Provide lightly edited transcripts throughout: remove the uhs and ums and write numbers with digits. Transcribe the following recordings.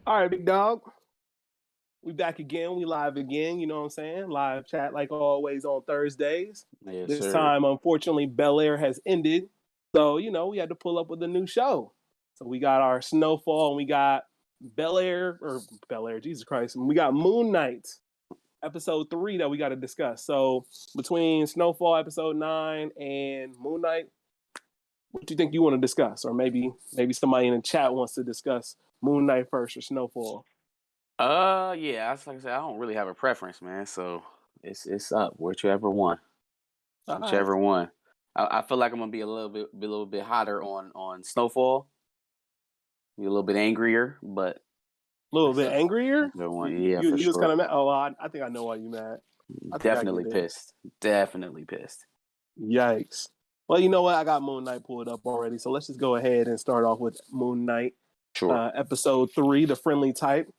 All right, big dog. We back again. We live again. You know what I'm saying? Live chat like always on Thursdays. Yes, This sir. time, unfortunately, Bel Air has ended. So, we had to pull up with a new show. So we got our Snowfall and we got Bel Air, Jesus Christ. And we got Moon Knight, episode 3 that we got to discuss. So between Snowfall episode 9 and Moon Knight, what do you think you want to discuss? Or maybe somebody in the chat wants to discuss Moon Knight first or Snowfall. Yeah, that's like I said, I don't really have a preference, man. So it's up, whichever one, All right. whichever one. I feel like I'm gonna be a little bit hotter on Snowfall, be a little bit angrier, but A little bit angrier. whichever one, yeah, for You was kind sure. of mad. Oh, I think I know why you mad. I think I Definitely get it. pissed. Definitely pissed. Yikes. Well, you know what? I got Moon Knight pulled up already, so let's just go ahead and start off with Moon Knight, Sure. episode 3, the friendly type.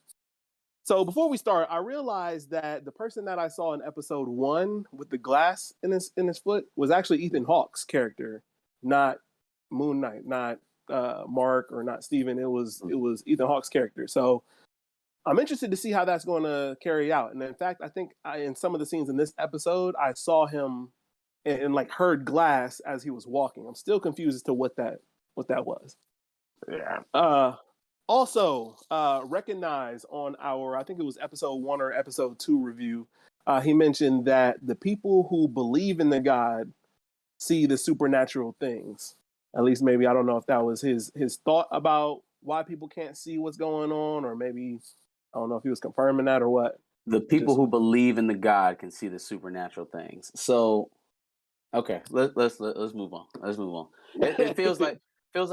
So before we start, I realized that the person that I saw in episode 1 with the glass in his foot was actually Ethan Hawke's character, not Moon Knight, not Mark or not Steven. It was Ethan Hawke's character. So I'm interested to see how that's going to carry out. And in fact, I think in some of the scenes in this episode, I saw him and like heard glass as he was walking. I'm still confused as to what that was. Yeah. Also, recognize on our, I think it was episode 1 or episode 2 review, he mentioned that the people who believe in the God see the supernatural things. At least maybe, I don't know if that was his thought about why people can't see what's going on, or maybe, I don't know if he was confirming that or what. The people who believe in the God can see the supernatural things. So, okay, let's move on. Let's move on. It feels like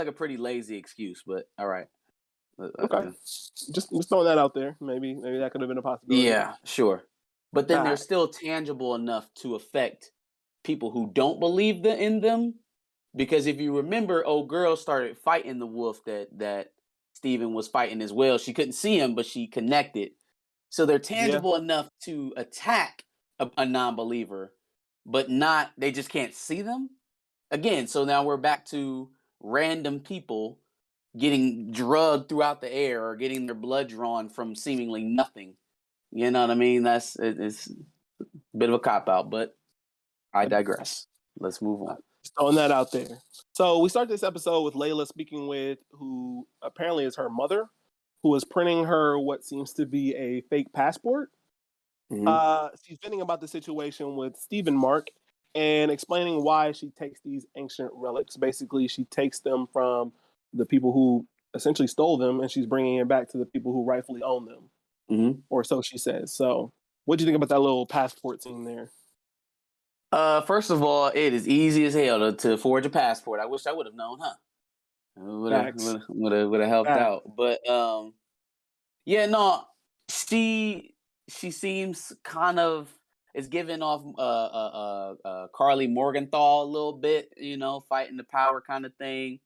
a pretty lazy excuse, but all right. Okay, just throwing that out there. Maybe that could have been a possibility. Yeah, sure. But then they're still tangible enough to affect people who don't believe in them. Because if you remember, old girl started fighting the wolf that Steven was fighting as well. She couldn't see him, but she connected. So they're tangible enough to attack a non-believer, but they just can't see them. Again, so now we're back to random people getting drugged throughout the air or getting their blood drawn from seemingly nothing. You know what I mean? It's a bit of a cop-out, but I digress. Let's move on. Just throwing that out there. So we start this episode with Layla speaking with who apparently is her mother, who is printing her what seems to be a fake passport. Mm-hmm. She's venting about the situation with Stephen Mark and explaining why she takes these ancient relics. Basically, she takes them from the people who essentially stole them, and she's bringing it back to the people who rightfully own them. Mm-hmm. Or so she says. So what do you think about that little passport scene there? First of all, it is easy as hell to forge a passport. I wish I would have known, huh? Would have helped out. But yeah, no, she seems kind of is giving off Carly Morgenthau a little bit, fighting the power kind of thing.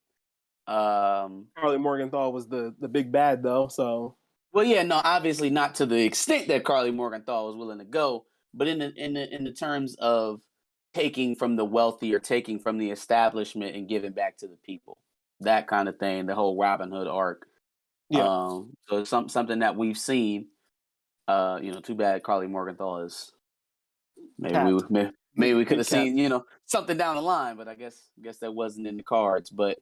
Carly Morgenthau was the big bad though, so. Well, yeah, no, obviously not to the extent that Carly Morgenthau was willing to go, but in the terms of taking from the wealthy or taking from the establishment and giving back to the people, that kind of thing, the whole Robin Hood arc. Yeah. So it's something that we've seen. Too bad Carly Morgenthau is. Maybe we could have seen something down the line, but I guess that wasn't in the cards. But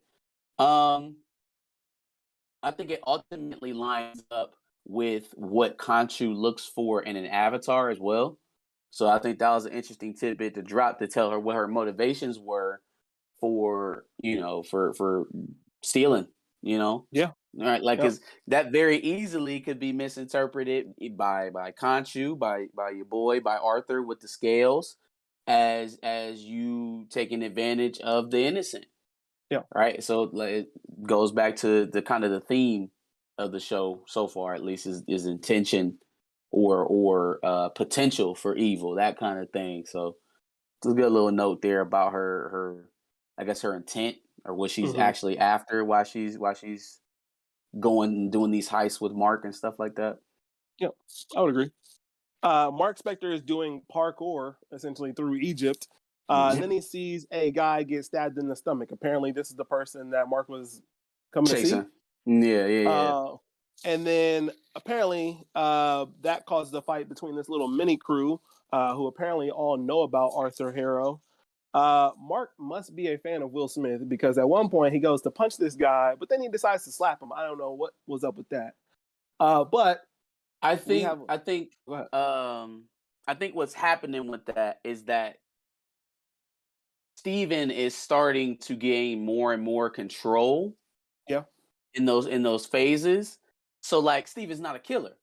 I think it ultimately lines up with what Khonshu looks for in an avatar as well. So I think that was an interesting tidbit to drop to tell her what her motivations were for stealing, Yeah. All right. Like, cause that very easily could be misinterpreted by Khonshu, by your boy, by Arthur with the scales as you taking advantage of the innocent. Yeah. Right. So it goes back to the kind of the theme of the show so far, at least is intention or potential for evil, that kind of thing. So let's get a little note there about her I guess her intent or what she's actually after, why she's going and doing these heists with Mark and stuff like that. Yeah, I would agree. Mark Spector is doing parkour essentially through Egypt. And then he sees a guy get stabbed in the stomach. Apparently, this is the person that Mark was coming to see. Yeah. And then apparently that causes a fight between this little mini crew who apparently all know about Arthur Harrow. Mark must be a fan of Will Smith because at one point he goes to punch this guy, but then he decides to slap him. I don't know what was up with that. But I we think have. I think Go ahead. I think what's happening with that is that Steven is starting to gain more and more control Yeah. in those phases. So like Steven's not a killer.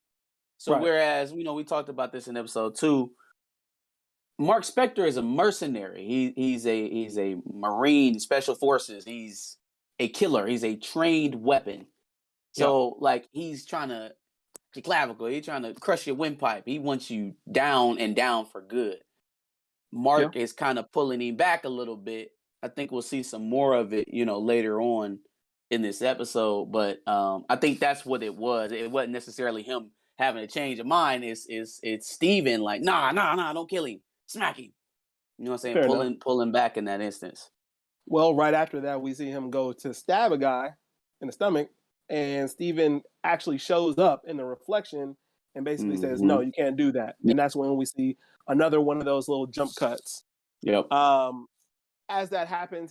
So Right. whereas, we talked about this in episode 2, Mark Spector is a mercenary. He's a Marine Special Forces. He's a killer. He's a trained weapon. Yeah. So like he's trying to your clavicle. He's trying to crush your windpipe. He wants you down and down for good. Yeah. Mark is kind of pulling him back a little bit. I think we'll see some more of it, later on in this episode. But I think that's what it was. It wasn't necessarily him having a change of mind. It's Steven like, nah, don't kill him. Smack him. You know what I'm saying? Fair enough. Pulling back in that instance. Well, right after that, we see him go to stab a guy in the stomach, and Steven actually shows up in the reflection and basically says, "No, you can't do that." And that's when we see another one of those little jump cuts. Yep. As that happens,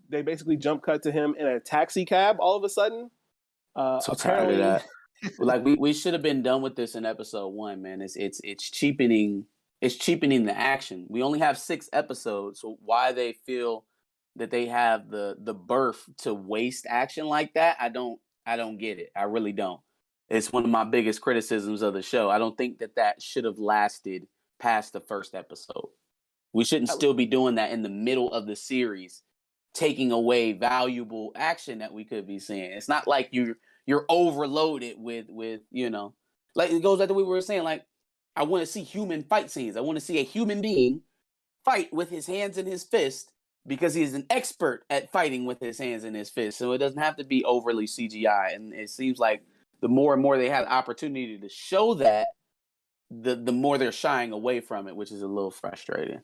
they basically jump cut to him in a taxi cab. All of a sudden, So apparently, tired of that. Like we should have been done with this in episode 1, man. It's cheapening. It's cheapening the action. We only have 6 episodes, so why they feel that they have the birth to waste action like that, I don't get it. I really don't. It's one of my biggest criticisms of the show. I don't think that should have lasted past the first episode. We shouldn't still be doing that in the middle of the series, taking away valuable action that we could be seeing. It's not like you're overloaded with like it goes back to what we were saying. Like I want to see human fight scenes. I want to see a human being fight with his hands in his fist because he's an expert at fighting with his hands in his fist. So it doesn't have to be overly CGI. And it seems like the more and more they have the opportunity to show that, the more they're shying away from it, which is a little frustrating.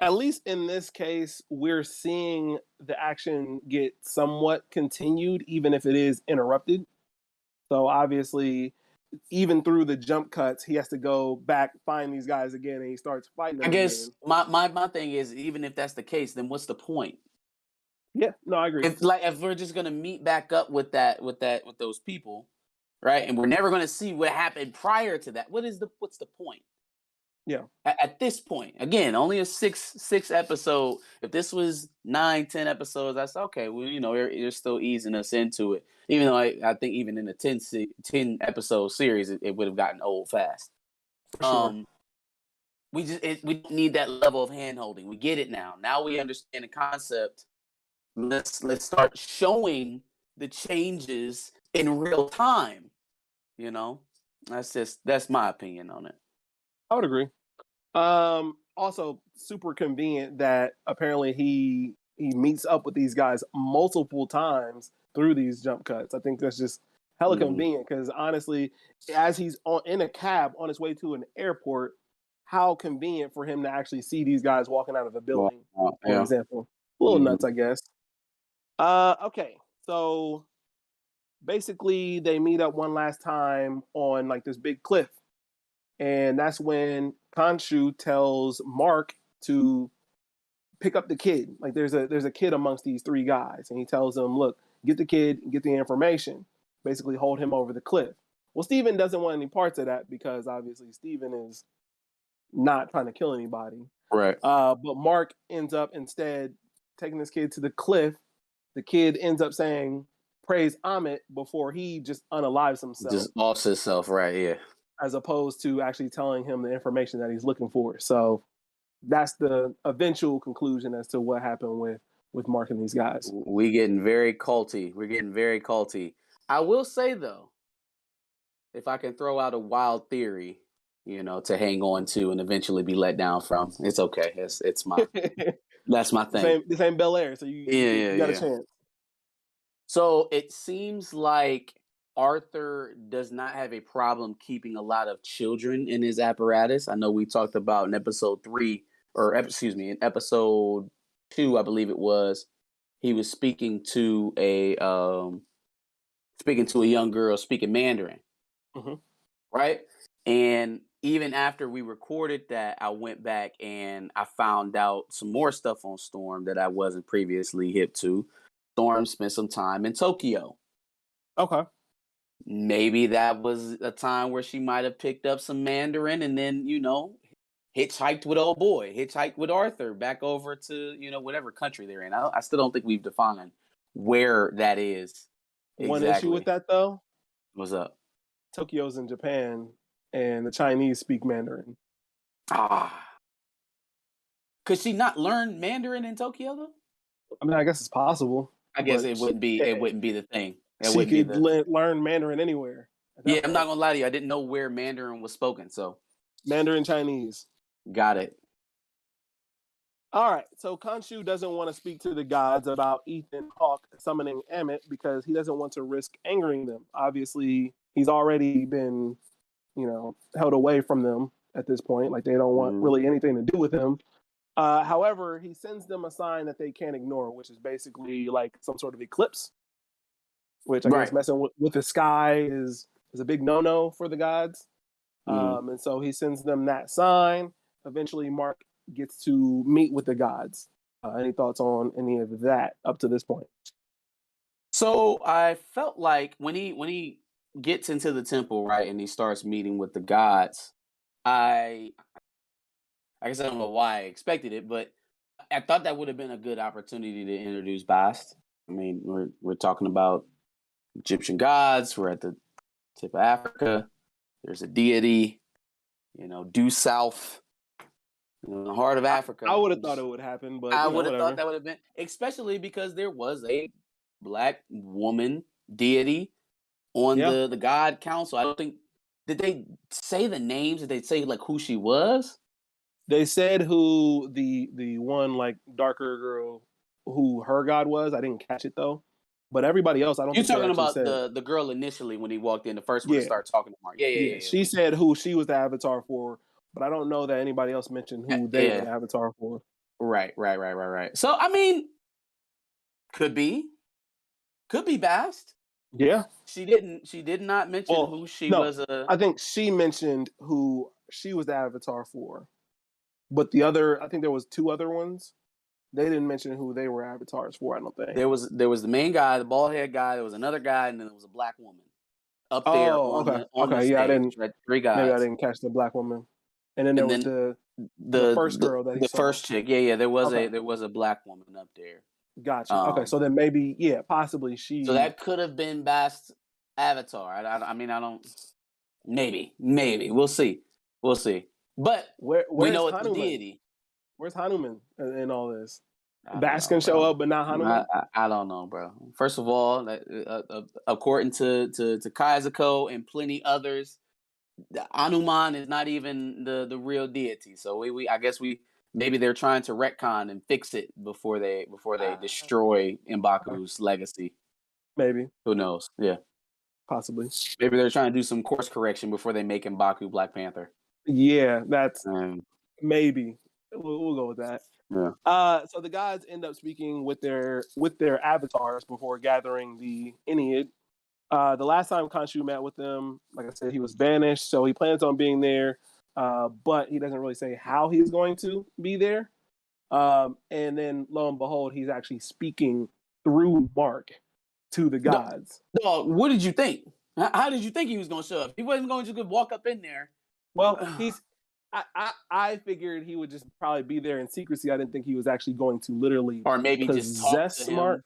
at least in this case, we're seeing the action get somewhat continued, even if it is interrupted. So obviously, even through the jump cuts, he has to go back, find these guys again, and he starts fighting them I guess again. my thing is, even if that's the case, then what's the point? Yeah, no, I agree. If we're just gonna meet back up with those people, right? And we're never gonna see what happened prior to that. What's the point? Yeah. At this point, again, only a six episode. If this was 9-10 episodes, that's okay. Well, you're still easing us into it. Even though I think even in a 10 episode series, it would have gotten old fast. For sure. We don't need that level of hand holding. We get it now. Now we understand the concept. Let's start showing the changes in real time. That's my opinion on it. I would agree. Also, super convenient that apparently he meets up with these guys multiple times through these jump cuts. I think that's just hella convenient because honestly, as he's in a cab on his way to an airport, how convenient for him to actually see these guys walking out of a building, for example. A little nuts, I guess. Okay, so basically they meet up one last time on like this big cliff. And that's when Khonshu tells Mark to pick up the kid. Like there's a kid amongst these 3 guys, and he tells them, "Look, get the kid, get the information. Basically, hold him over the cliff." Well, Steven doesn't want any parts of that because obviously Steven is not trying to kill anybody. Right. But Mark ends up instead taking this kid to the cliff. The kid ends up saying, "Praise Amit," before he just unalives himself. Just offs himself, right? Yeah. As opposed to actually telling him the information that he's looking for. So that's the eventual conclusion as to what happened with Mark and these guys. We're getting very culty. I will say though, if I can throw out a wild theory, to hang on to and eventually be let down from, it's okay. It's my that's my thing. This ain't Bel Air, so you got a chance. So it seems like Arthur does not have a problem keeping a lot of children in his apparatus. I know we talked about in episode 3, in episode 2, I believe it was, he was speaking to a speaking to a young girl speaking Mandarin, Hmm. right? And even after we recorded that, I went back and I found out some more stuff on Storm that I wasn't previously hip to. Storm spent some time in Tokyo. Okay. Maybe that was a time where she might have picked up some Mandarin and then, hitchhiked with old boy, hitchhiked with Arthur back over to, whatever country they're in. I still don't think we've defined where that is One issue with exactly. that though, What's up? Tokyo's in Japan, and the Chinese speak Mandarin. Ah, could she not learn Mandarin in Tokyo though? I mean, I guess it's possible, I guess but it wouldn't be. It wouldn't be the thing. It she wouldn't be could the. learn Mandarin anywhere at Yeah, that I'm not point. gonna lie to you. I didn't know where Mandarin was spoken, so Mandarin Chinese. got it. All right, so Khonshu doesn't want to speak to the gods about Ethan Hawke summoning Amit because he doesn't want to risk angering them. Obviously, he's already been, held away from them at this point. Like they don't want Mhm. really anything to do with him. However, he sends them a sign that they can't ignore, which is basically like some sort of eclipse. Which I guess Right. messing with the sky is a big no for the gods. Mhm. And so he sends them that sign. Eventually, Mark gets to meet with the gods. Any thoughts on any of that up to this point? So I felt like when he gets into the temple, right, and he starts meeting with the gods, I I guess I don't know why I expected it, but I thought that would have been a good opportunity to introduce Bast. I mean, we're talking about Egyptian gods. We're at the tip of Africa. There's a deity, due south, in the heart of I Africa. would have thought it would happen, but I would have thought whatever. that would have been, especially because there was a black woman deity on Yeah, the God Council. I don't think did they say the names? Did they say like who she was? they said who the one like darker girl who her god was. I didn't catch it though, but everybody else, I don't You're think they talking actually about said. the girl initially when he walked in, the first one to Yeah, start talking to Mark. Yeah, yeah, yeah. yeah, yeah. She said who she was the avatar for, but I don't know that anybody else mentioned who they were Yeah. the avatar for. Right, right, right, right, right. So I mean, could be, could be Bast. Yeah. She did not mention Well, who she no, was. I think she mentioned who she was the avatar for, but the other, I think there was two other ones. They didn't mention who they were avatars for. I don't think. There was the main guy, the bald head guy. There was another guy, and then there was a black woman up there Oh, on okay, the okay, yeah, I stage. didn't. Right, three Maybe I guys, didn't catch the black woman, and then there and was then the first girl that he the saw. first chick. Yeah, yeah. There was Okay, a black woman up there. gotcha. Okay, Um, so then maybe yeah, possibly so she. that could have been Bast's avatar. I mean, I don't. Maybe we'll see, we'll see. But we Where's know it's a Hanuman? deity. Where's Hanuman in all this? I don't Bass know, can show bro. up, but not I, Hanuman. I, I don't know, bro. First of all, according to Kaizuko and plenty others, the Anuman is not even the real deity. So we I guess we maybe they're trying to retcon and fix it before they destroy Okay, M'Baku's legacy. maybe, Who knows? Yeah, possibly. maybe they're trying to do some course correction before they make M'Baku Black Panther. Yeah, that's Um, maybe. We'll go with that. yeah. So the gods end up speaking with their avatars before gathering the Ennead. The last time Khonshu met with them, like I said, he was banished, so he plans on being there, but he doesn't really say how he's going to be there. And then lo and behold, he's actually speaking through Mark to the No, gods. no, what did you think? How did you think he was going to show up? He wasn't going to just walk up in there. Well, I figured he would just probably be there in secrecy. I didn't think he was actually going to literally Or maybe just talk to possess Mark.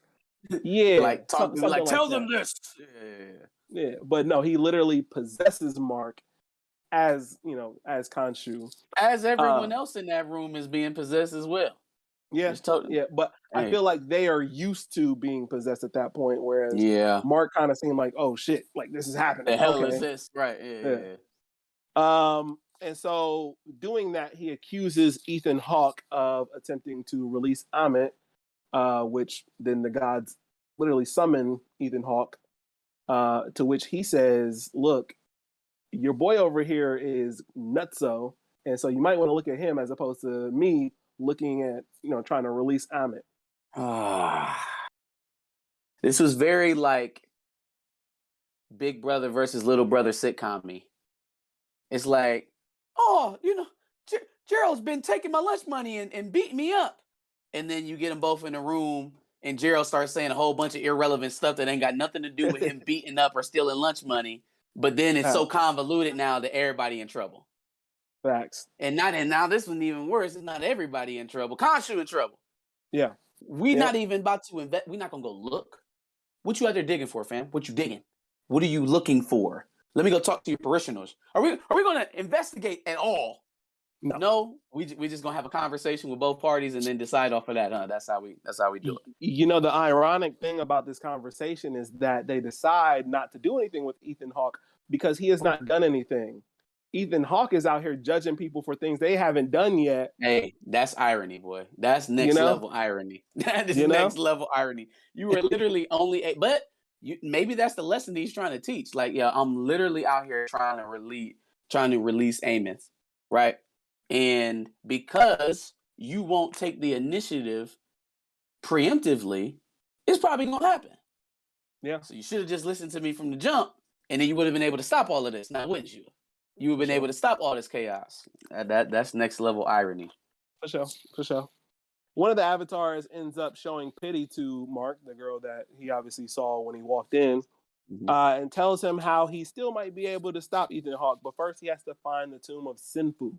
him, Yeah, like talk, something like like tell them that. this. Yeah. Yeah, but no, he literally possesses Mark as Khonshu. As Uh, everyone else in that room is being possessed as well. yeah, Just told them. yeah, but I Hey, feel like they are used to being possessed at that point, whereas yeah. Mark kind of seemed like, oh shit, like this is The happening. hell is Okay, this? Right. Yeah. yeah. Yeah. And so doing that, he accuses Ethan Hawke of attempting to release Amit, which then the gods literally summon Ethan Hawke, to which he says, look, your boy over here is nutso, and so you might want to look at him as opposed to me looking at, trying to release Amit. Ah, this was very like Big Brother versus Little Brother sitcom me. It's like, oh, Gerald's been taking my lunch money and beating me up. And then you get them both in a room, and Gerald starts saying a whole bunch of irrelevant stuff that ain't got nothing to do with him beating up or stealing lunch money. But then it's so convoluted now that everybody in trouble. Facts. And now this one even worse. It's not everybody in trouble. Khonshu in trouble. Yeah. We're not even about to invest. We're not gonna go look. What you out there digging for, fam? What you digging? What are you looking for? Let me go talk to your parishioners. Are we gonna investigate at all? No, we just gonna have a conversation with both parties and then decide off of that. That's how we do it. You know, the ironic thing about this conversation is that they decide not to do anything with Ethan Hawke because he has not done anything. Ethan Hawke is out here judging people for things they haven't done yet. Hey, that's irony, boy. That's next level irony. That is next level irony. You were literally only but maybe that's the lesson that he's trying to teach. Like, yeah, I'm literally out here trying to release Amos, right? And because you won't take the initiative preemptively, it's probably gonna happen. Yeah. So you should have just listened to me from the jump, and then you would have been able to stop all of this. Now, wouldn't you? You would have been able to stop all this chaos. That's next level irony. For sure. One of the avatars ends up showing pity to Mark, the girl that he obviously saw when he walked in, and tells him how he still might be able to stop Ethan Hawke, but first he has to find the tomb of Sinfu.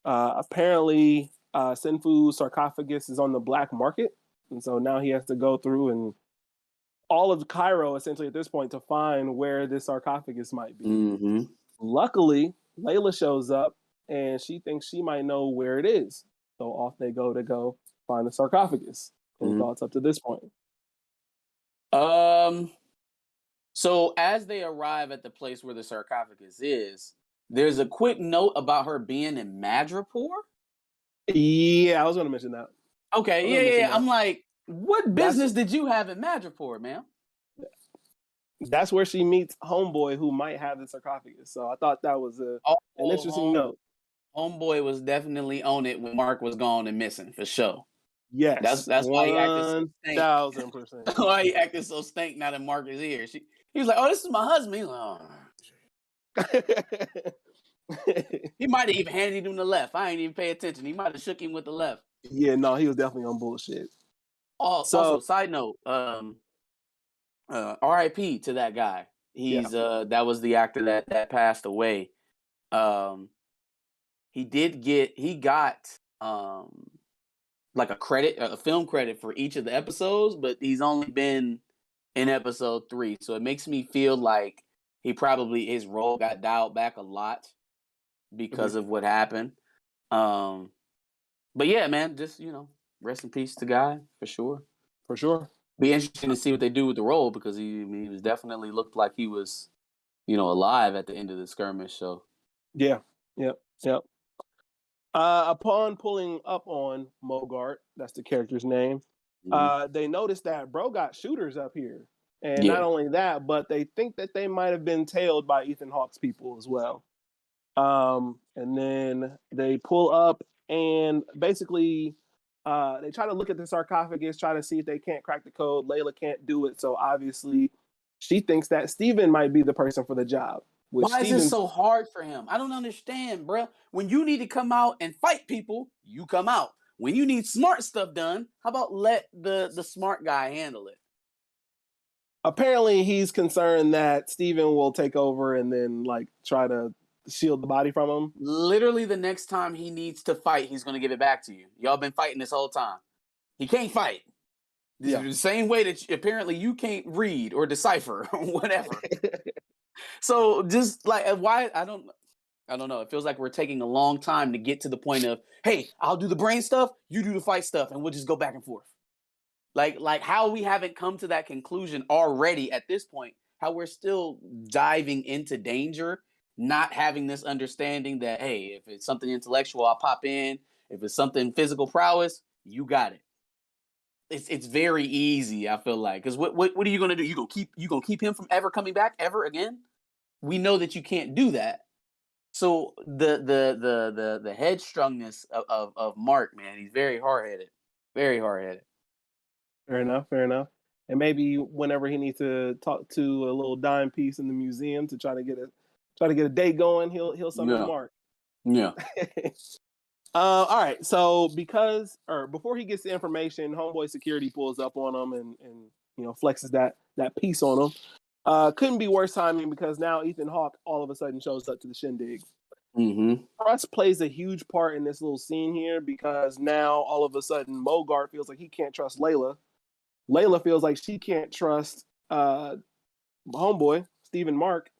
Apparently, Sinfu's sarcophagus is on the black market, and so now he has to go through and all of Cairo, essentially, at this point, to find where this sarcophagus might be. Luckily, Layla shows up, and she thinks she might know where it is. So off they go find the sarcophagus. Any thoughts up to this point? So as they arrive at the place where the sarcophagus is, there's a quick note about her being in Madripoor. Yeah, I was going to mention that. Okay, yeah. I'm like, what business did you have in Madripoor, man? That's where she meets Homeboy, who might have the sarcophagus. So I thought that was an interesting note. Homeboy was definitely on it when Mark was gone and missing, for sure. Yes, that's why he acted so stank. 1,000%. That's why he acted so stank now that Mark is here. He was like, "Oh, this is my husband." He's like, "Oh." He might have even handed him the left. I ain't even pay attention. He might have shook him with the left. Yeah, no, he was definitely on bullshit. Also, side note, R.I.P. to that guy. He's that was the actor that passed away. He got like a film credit for each of the episodes, but he's only been in episode 3. So it makes me feel like his role got dialed back a lot because of what happened. But yeah, man, just, rest in peace to guy for sure. For sure. Be interesting to see what they do with the role because he was definitely looked like he was, alive at the end of the skirmish. So yeah. Upon pulling up on Mogart, that's the character's name, they noticed that bro got shooters up here. And not only that, but they think that they might have been tailed by Ethan Hawke's people as well. And then they pull up and basically they try to look at the sarcophagus, try to see if they can't crack the code. Layla can't do it. So obviously she thinks that Steven might be the person for the job. Why is it so hard for him? I don't understand, bro. When you need to come out and fight people, you come out. When you need smart stuff done, how about let the smart guy handle it? Apparently, he's concerned that Steven will take over and then try to shield the body from him. Literally, the next time he needs to fight, he's going to give it back to you. Y'all been fighting this whole time. He can't fight. The same way that apparently you can't read or decipher or whatever. So just why I don't know. It feels like we're taking a long time to get to the point of, hey, I'll do the brain stuff, you do the fight stuff, and we'll just go back and forth. Like how we haven't come to that conclusion already at this point, how we're still diving into danger, not having this understanding that, hey, if it's something intellectual, I'll pop in. If it's something physical prowess, you got it. It's very easy, I feel like. Because what are you gonna do? You gonna keep him from ever coming back ever again? We know that you can't do that. So the headstrongness of Mark, man, he's very hard-headed. Very hard-headed. Fair enough. And maybe whenever he needs to talk to a little dime piece in the museum to try to get a date going, he'll summon Yeah. Mark. Yeah. All right. So before he gets the information, homeboy security pulls up on him and flexes that piece on him. Couldn't be worse timing because now Ethan Hawke all of a sudden shows up to the shindig. Mm-hmm. Trust plays a huge part in this little scene here because now all of a sudden Mogart feels like he can't trust Layla. Layla feels like she can't trust homeboy Stephen Mark,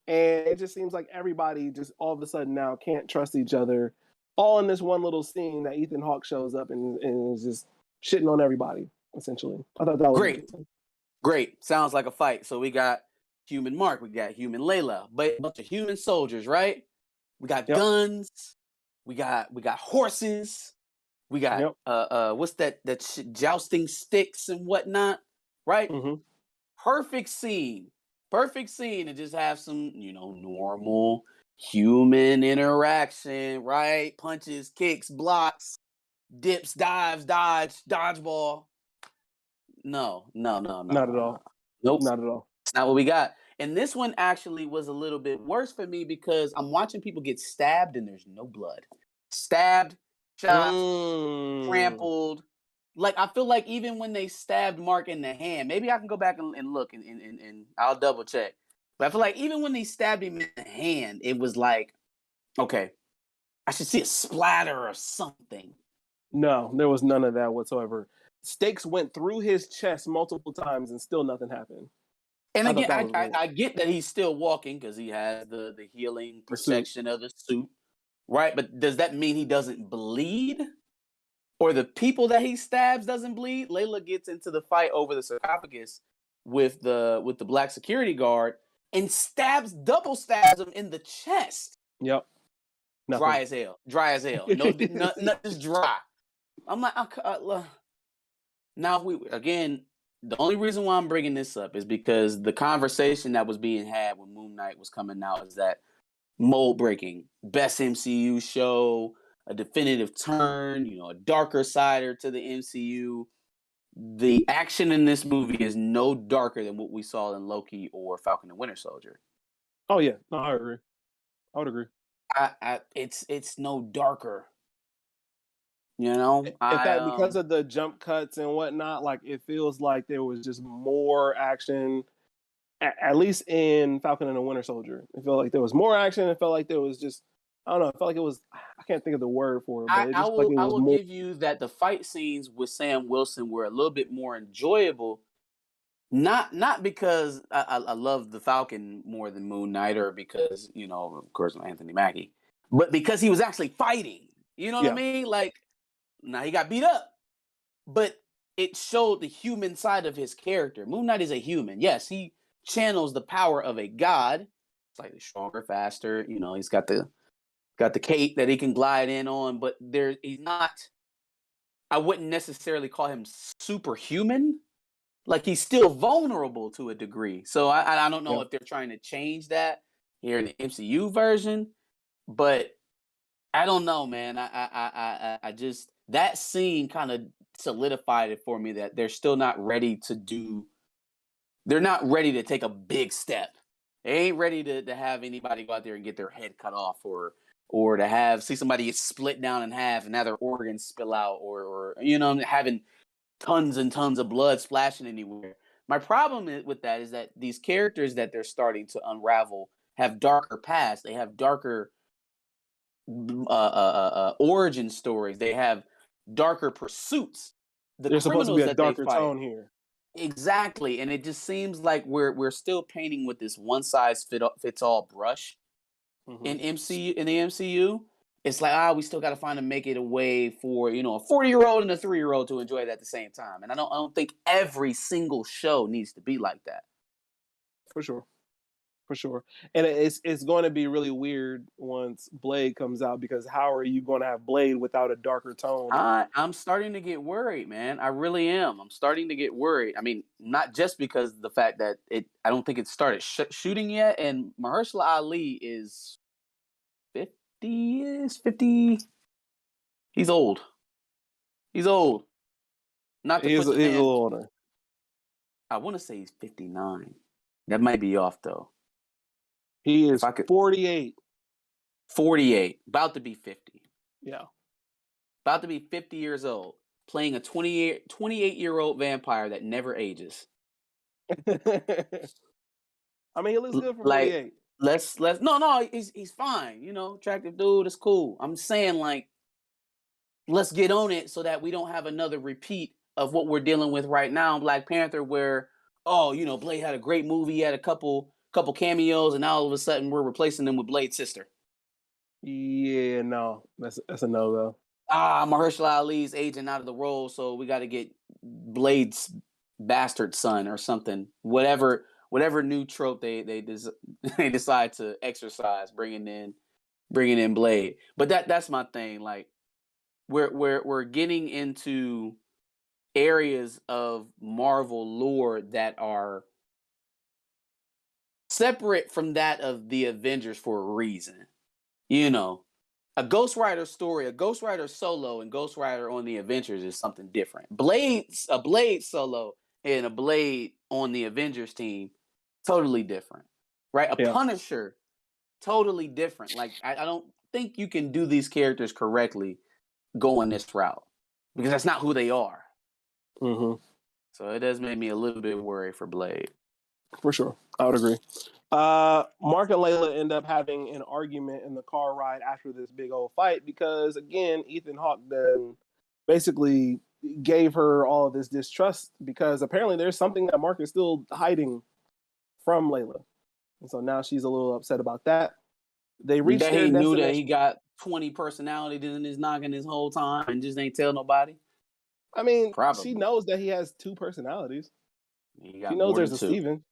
and it just seems like everybody just all of a sudden now can't trust each other. All in this one little scene that Ethan Hawke shows up and is just shitting on everybody. Essentially, I thought that was interesting. Great. Sounds like a fight. So we got human Mark, we got human Layla, but a bunch of human soldiers, right? We got guns, we got horses, we got what's that jousting sticks and whatnot, right? Mm-hmm. Perfect scene to just have some normal human interaction, right? Punches, kicks, blocks, dips, dives, dodgeball. No. Not at all. Nope. Not at all. It's not what we got. And this one actually was a little bit worse for me because I'm watching people get stabbed and there's no blood. Stabbed, shot, trampled. Like, I feel like even when they stabbed Mark in the hand, maybe I can go back and look and I'll double check. But I feel like even when they stabbed him in the hand, it was like, okay, I should see a splatter or something. No, there was none of that whatsoever. Stakes went through his chest multiple times and still nothing happened. And again, I get that he's still walking because he has the healing protection of the suit, right? But does that mean he doesn't bleed? Or the people that he stabs doesn't bleed? Layla gets into the fight over the sarcophagus with the black security guard and double stabs him in the chest. Yep. Nothing. Dry as hell. No, just dry. I'm like, now the only reason why I'm bringing this up is because the conversation that was being had when Moon Knight was coming out is that mold breaking, best MCU show, a definitive turn, a darker sider to the MCU. The action in this movie is no darker than what we saw in Loki or Falcon and Winter Soldier. Oh yeah, no, I agree. I would agree. It's no darker. In fact, because of the jump cuts and whatnot, like it feels like there was just more action. At least in Falcon and the Winter Soldier, it felt like there was more action. It felt like there was just, I don't know. It felt like it was. I can't think of the word for it, but I will give you that the fight scenes with Sam Wilson were a little bit more enjoyable. Not because I love the Falcon more than Moon Knight, or because of course, Anthony Mackie, but because he was actually fighting. You know what I mean? Like, now he got beat up, but it showed the human side of his character. Moon Knight is a human. Yes, he channels the power of a god, slightly stronger, faster. He's got the cape that he can glide in on, but he's not. I wouldn't necessarily call him superhuman. Like, he's still vulnerable to a degree. So I don't know if they're trying to change that here in the MCU version, but I don't know, man. I just, that scene kind of solidified it for me that they're still not ready to do. They're not ready to take a big step. They ain't ready to have anybody go out there and get their head cut off, or to see somebody get split down in half and have their organs spill out, or having tons and tons of blood splashing anywhere. My problem with that is that these characters that they're starting to unravel have darker pasts. They have darker origin stories. They have darker pursuits. There's supposed to be a darker tone here. Exactly, and it just seems like we're still painting with this one size fits all brush in the MCU. It's like, we still got to make it a way for a 40-year-old and a 3-year-old to enjoy it at the same time. And I don't think every single show needs to be like that. For sure. And it's going to be really weird once Blade comes out, because how are you going to have Blade without a darker tone? I'm starting to get worried, man. I really am. I'm starting to get worried. I mean, not just because of the fact that I don't think it started shooting yet, and Mahershala Ali is 50. He's old. Not to he's a little older. I want to say he's 59. That might be off though. He is 48. 48, about to be 50. Yeah. About to be 50 years old, playing a 28-year-old vampire that never ages. I mean, he looks good for Like, 48. No, he's fine. You know, attractive dude, it's cool. I'm saying, like, let's get on it so that we don't have another repeat of what we're dealing with right now in Black Panther, where, oh, you know, Blade had a great movie, he had a couple cameos, and now all of a sudden we're replacing them with Blade's sister. Yeah, no, that's a no though. Mahershala Ali's aging out of the role, so we got to get Blade's bastard son or something. Whatever new trope they decide to exercise, bringing in Blade. But that's my thing. Like, we're getting into areas of Marvel lore that are separate from that of the Avengers for a reason. You know, a Ghost Rider story, a Ghost Rider solo and Ghost Rider on the Avengers is something different. A Blade solo and a Blade on the Avengers team, totally different, right? A Punisher, totally different. Like, I don't think you can do these characters correctly going this route because that's not who they are. Mm-hmm. So it does make me a little bit worried for Blade. For sure. I would agree. Mark and Layla end up having an argument in the car ride after this big old fight because, again, Ethan Hawke then basically gave her all of this distrust because apparently there's something that Mark is still hiding from Layla. And so now she's a little upset about that. They reached that their he knew destination. that he got 20 personalities in his noggin this whole time and just ain't tell nobody. I mean, probably. She knows that he has 2 personalities. She knows there's a 2. Steven.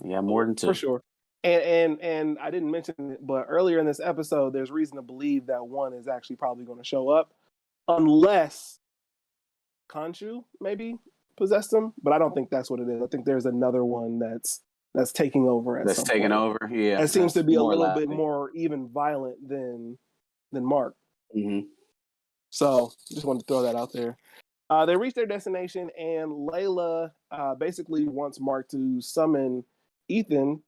Yeah, more than 2. For sure. And I didn't mention it, but earlier in this episode, there's reason to believe that one is actually probably going to show up, unless Khonshu maybe possessed him. But I don't think that's what it is. I think there's another one that's taking over at some taking point. over. Yeah, it seems to be a little bit more even violent than Mark. Mm-hmm. So just wanted to throw that out there. They reach their destination, and Layla basically wants Mark to summon Ethan,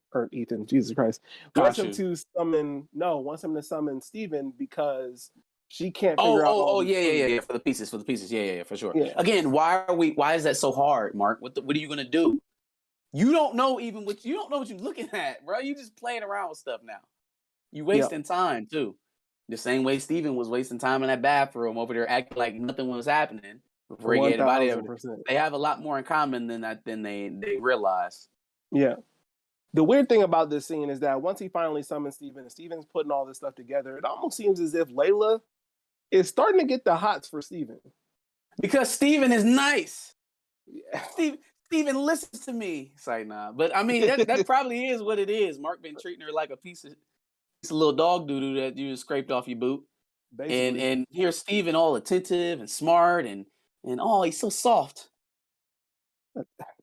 Jesus Christ, wants him to summon Steven because she can't figure out. Yeah, for the pieces, yeah, for sure. Yeah. Again, why is that so hard, Mark? What are you gonna do? You don't know what you're looking at, bro. You just playing around with stuff now. You wasting time too. The same way Steven was wasting time in that bathroom over there acting like nothing was happening before he gave anybody. They have a lot more in common than they realize. Yeah. The weird thing about this scene is that once he finally summons Steven and Steven's putting all this stuff together, it almost seems as if Layla is starting to get the hots for Steven. Because Steven is nice. Yeah. Steven listens to me. It's like, nah. But I mean, that probably is what it is. Mark been treating her like a piece of little dog doo-doo that you just scraped off your boot. Basically. And here's Steven all attentive and smart and oh, he's so soft.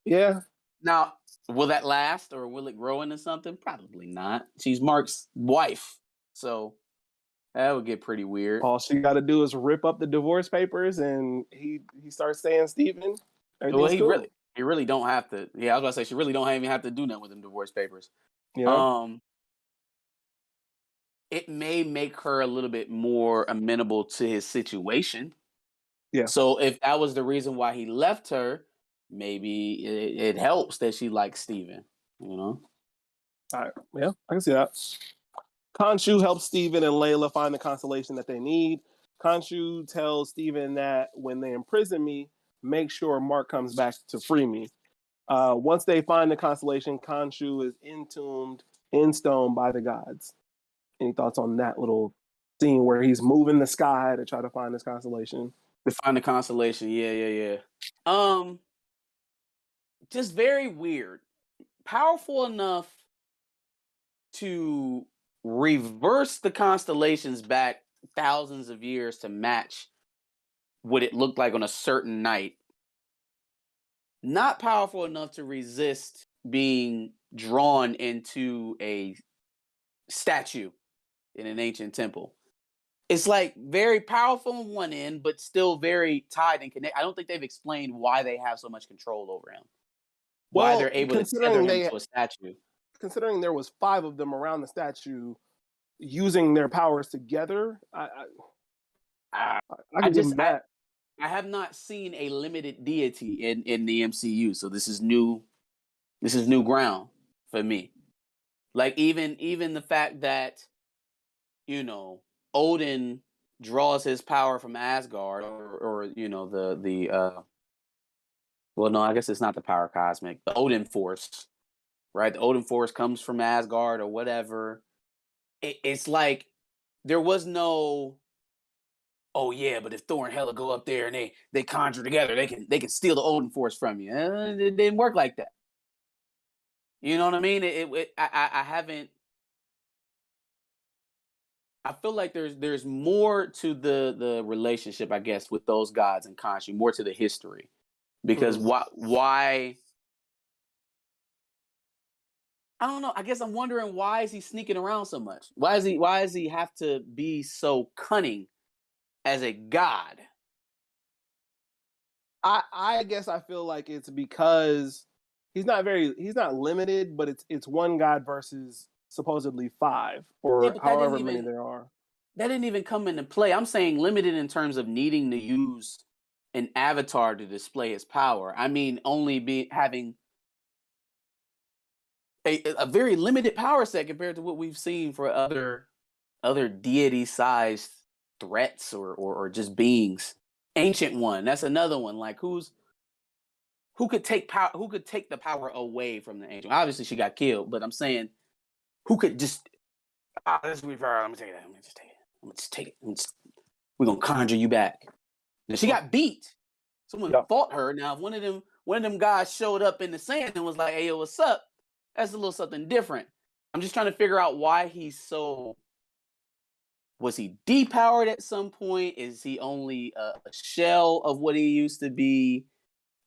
Yeah. Now, will that last or will it grow into something? Probably not. She's Mark's wife. So that would get pretty weird. All she got to do is rip up the divorce papers and he starts saying Steven. Well, he really don't have to. Yeah, I was about to say she really don't even have to do nothing with them divorce papers. Yeah. It may make her a little bit more amenable to his situation. Yeah. So if that was the reason why he left her, maybe it helps that she likes Steven, you know? Yeah, I can see that. Khonshu helps Steven and Layla find the constellation that they need. Khonshu tells Steven that when they imprison me, make sure Mark comes back to free me. Once they find the constellation, Khonshu is entombed in stone by the gods. Any thoughts on that little scene where he's moving the sky to try to find this constellation? To find the constellation, yeah. Just very weird. Powerful enough to reverse the constellations back thousands of years to match what it looked like on a certain night. Not powerful enough to resist being drawn into a statue in an ancient temple. It's like very powerful on one end, but still very tied and connected. I don't think they've explained why they have so much control over him. Why Well, they're able to tether considering him they to a statue. considering there was 5 of them around the statue using their powers together, I, I I can give just them that. I have not seen a limited deity in the MCU, so this is new. This is new ground for me. Like even the fact that Odin draws his power from Asgard, or the well, no, I guess it's not the power cosmic, the Odin force, right? The Odin force comes from Asgard or whatever. It's like there was no, oh yeah, but if Thor and Hela go up there and they conjure together, they can steal the Odin force from you. It didn't work like that. You know what I mean? I haven't. I feel like there's more to the relationship, I guess, with those gods and Khonshu, more to the history, because why I don't know. I guess I'm wondering, why is he sneaking around so much? Why does he have to be so cunning as a god? I guess I feel like it's because he's not limited, but it's one god versus supposedly 5 Yeah, or but however many there are. that didn't even come into play. I'm saying limited in terms of needing to use an avatar to display his power. I mean, only having a very limited power set compared to what we've seen for other deity sized threats or just beings. Ancient One, that's another one. Like who could take power? Who could take the power away from the Ancient? Obviously, she got killed, but I'm saying who could just this is weird power. Let me take that. Let me just take it. I'm gonna just take it. We're gonna conjure you back. Now she got beat. Someone fought her. Now if one of them guys showed up in the sand and was like, "Hey, yo, what's up?" That's a little something different. I'm just trying to figure out why he's so. Was he depowered at some point? Is he only a shell of what he used to be?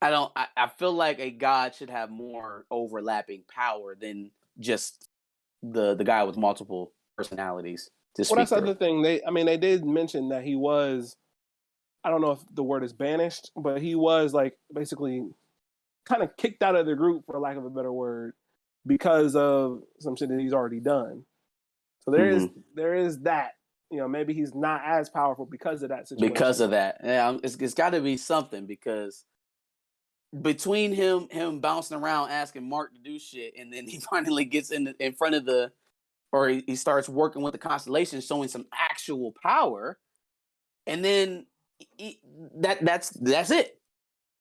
I don't. I feel like a god should have more overlapping power than just the guy with multiple personalities to Well, speak that's the through. other thing. They did mention that he was. I don't know if the word is banished, but he was like basically kind of kicked out of the group, for lack of a better word, because of some shit that he's already done. So there is that. Maybe he's not as powerful because of that situation. Because of that, yeah, it's got to be something, because between him bouncing around asking Mark to do shit, and then he finally gets in front of or he starts working with the constellation, showing some actual power, and then that's it.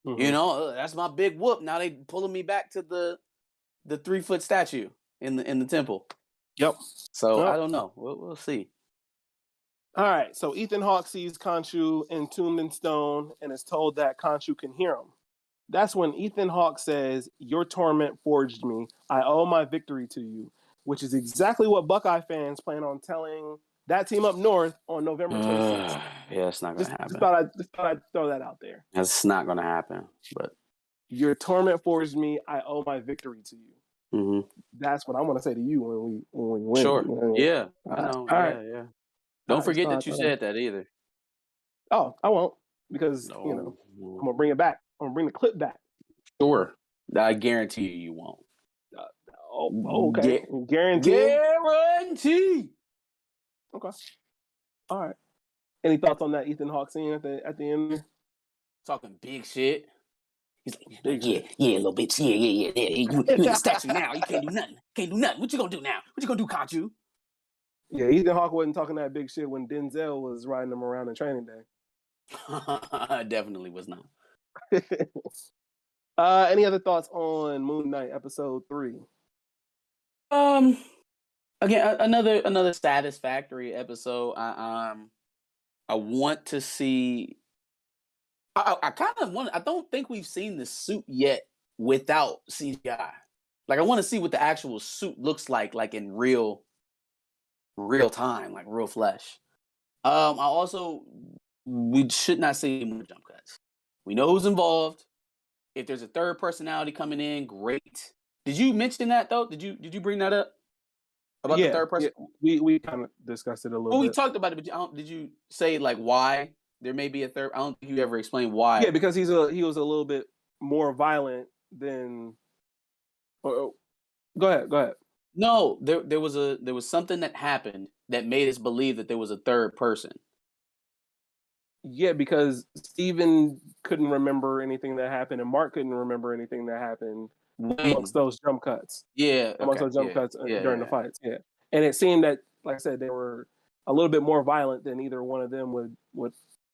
That's my big whoop. Now they pulling me back to the 3-foot statue in the temple. Yep. So I don't know. We'll see. All right. So Ethan Hawke sees Khonshu entombed in stone and is told that Khonshu can hear him. That's when Ethan Hawke says, "Your torment forged me. I owe my victory to you," which is exactly what Buckeye fans plan on telling that team up north on November 26th. Yeah, it's not going to happen. Just thought I'd throw that out there. That's not going to happen. But your torment forged me. I owe my victory to you. Mm-hmm. That's what I want to say to you when we win. Sure. Yeah, I know. All yeah, right. yeah. Don't forget that you said that either. Oh, I won't, because I'm gonna bring it back. I'm gonna bring the clip back. Sure. I guarantee you won't. Okay. Guarantee. Okay. All right. Any thoughts on that Ethan Hawke scene at the end? Talking big shit. He's like, yeah, little bitch. Yeah. You in the statue now. You can't do nothing. What you gonna do now? What you gonna do, Khonshu? Yeah, Ethan Hawke wasn't talking that big shit when Denzel was riding him around in Training Day. Definitely was not. Any other thoughts on Moon Knight episode 3? Again, another satisfactory episode. I want to see. I kind of want. I don't think we've seen the suit yet without CGI. Like, I want to see what the actual suit looks like in real time, like real flesh. We should not see more jump cuts. We know who's involved. If there's a third personality coming in, great. Did you mention that though? Did you bring that up about the third person? Yeah. We kind of discussed it a little bit. We talked about it, but did you say like why there may be a third? I don't think you ever explained why. Yeah, because he was a little bit more violent than Go ahead. Go ahead. No, there was something that happened that made us believe that there was a third person. Yeah, because Steven couldn't remember anything that happened, and Mark couldn't remember anything that happened amongst When? those jump cuts. Yeah. Amongst Okay. those jump cuts during the Yeah. fights. Yeah, and it seemed that, like I said, they were a little bit more violent than either one of them would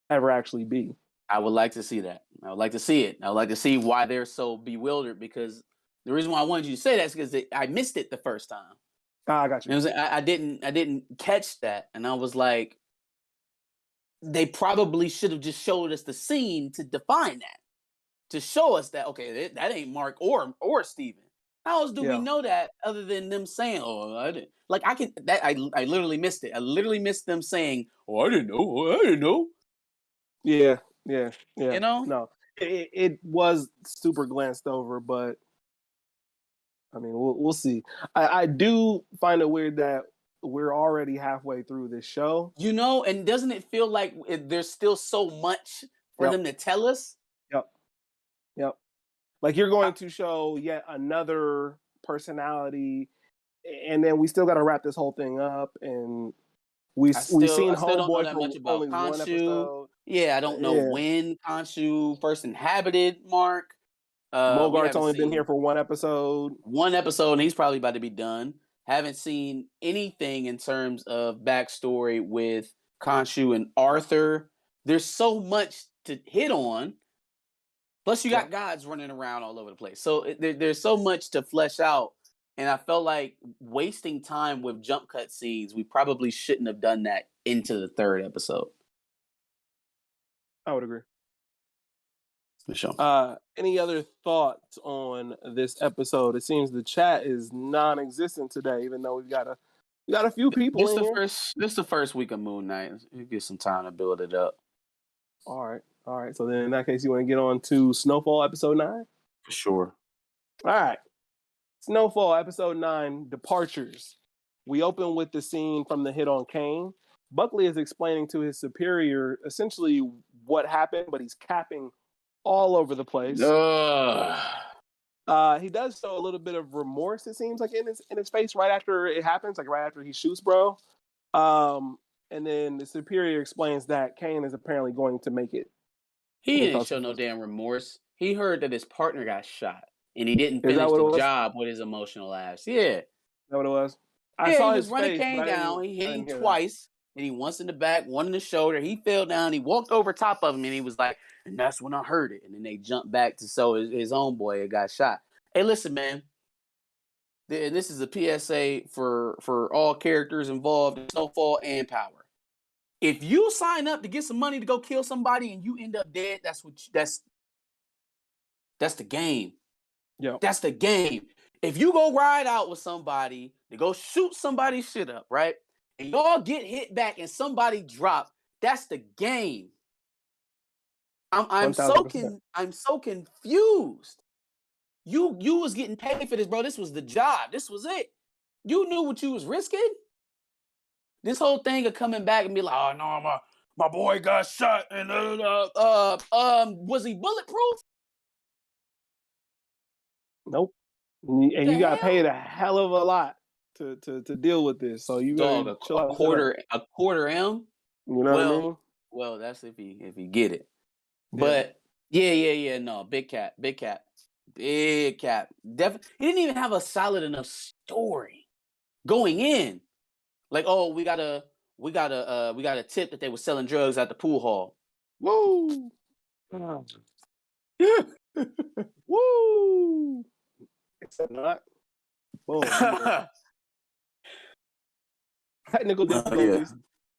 ever actually be. I would like to see that. I would like to see it. I would like to see why they're so bewildered, because the reason why I wanted you to say that is because I missed it the first time. I got you. It was, I didn't catch that, and I was like, they probably should have just showed us the scene to define that, to show us that, okay, that ain't Mark or Steven. How else do we know that other than them saying, "Oh, I didn't." Like I literally missed it. I literally missed them saying, "Oh, I didn't know. Oh, I didn't know." Yeah. You know? No, it was super glanced over, but I mean, we'll see. I do find it weird that we're already halfway through this show. You know, and doesn't it feel like there's still so much for Yep. them to tell us? Yep. Like, you're going to show yet another personality, and then we still got to wrap this whole thing up. And we've seen I still don't know Homeboy that for much about only one Khonshu. episode. Yeah, I don't know Yeah, when Khonshu first inhabited Mark. We Mogart's haven't only been here seen for one episode. one episode, and he's probably about to be done. Haven't seen anything in terms of backstory with Khonshu and Arthur. There's so much to hit on. Plus, you got gods running around all over the place. So there's so much to flesh out. And I felt like wasting time with jump cut scenes, we probably shouldn't have done that into the third episode. I would agree. For sure. Any other thoughts on this episode? It seems the chat is non-existent today, even though we've got a few people in here. This the first week of Moon Knight. You get some time to build it up. All right. So then, in that case, you want to get on to Snowfall episode 9? For sure. All right. Snowfall episode 9, Departures. We open with the scene from the hit on Kane. Buckley is explaining to his superior essentially what happened, but he's capping all over the place. He does show a little bit of remorse, it seems like, in his face right after it happens, like right after he shoots bro. And then the superior explains that Kane is apparently going to make it. He didn't show no damn remorse. He heard that his partner got shot, and he didn't finish the job with his emotional ass. Yeah. Is that what it was? I saw his face, Kane down. He hit him twice. And he once in the back, one in the shoulder. He fell down. He walked over top of him, and he was like, and that's when I heard it. And then they jumped back to show his own boy got shot. Hey, listen, man. And this is a PSA for all characters involved in Snowfall and Power. If you sign up to get some money to go kill somebody and you end up dead, that's the game. Yeah. That's the game. If you go ride out with somebody to go shoot somebody's shit up, right? And y'all get hit back and somebody drop, that's the game. I'm so confused. You was getting paid for this, bro. This was the job. This was it. You knew what you was risking. This whole thing of coming back and be like, oh no, my boy got shot and was he bulletproof? Nope. And you got paid a hell of a lot to deal with this. So you a quarter M. You know what I mean? Well, that's if he get it. But yeah. No, big cap. Definitely, he didn't even have a solid enough story going in. Like, oh, we got a tip that they were selling drugs at the pool hall. Woo! Woo! Except not. Boom. Technical difficulties.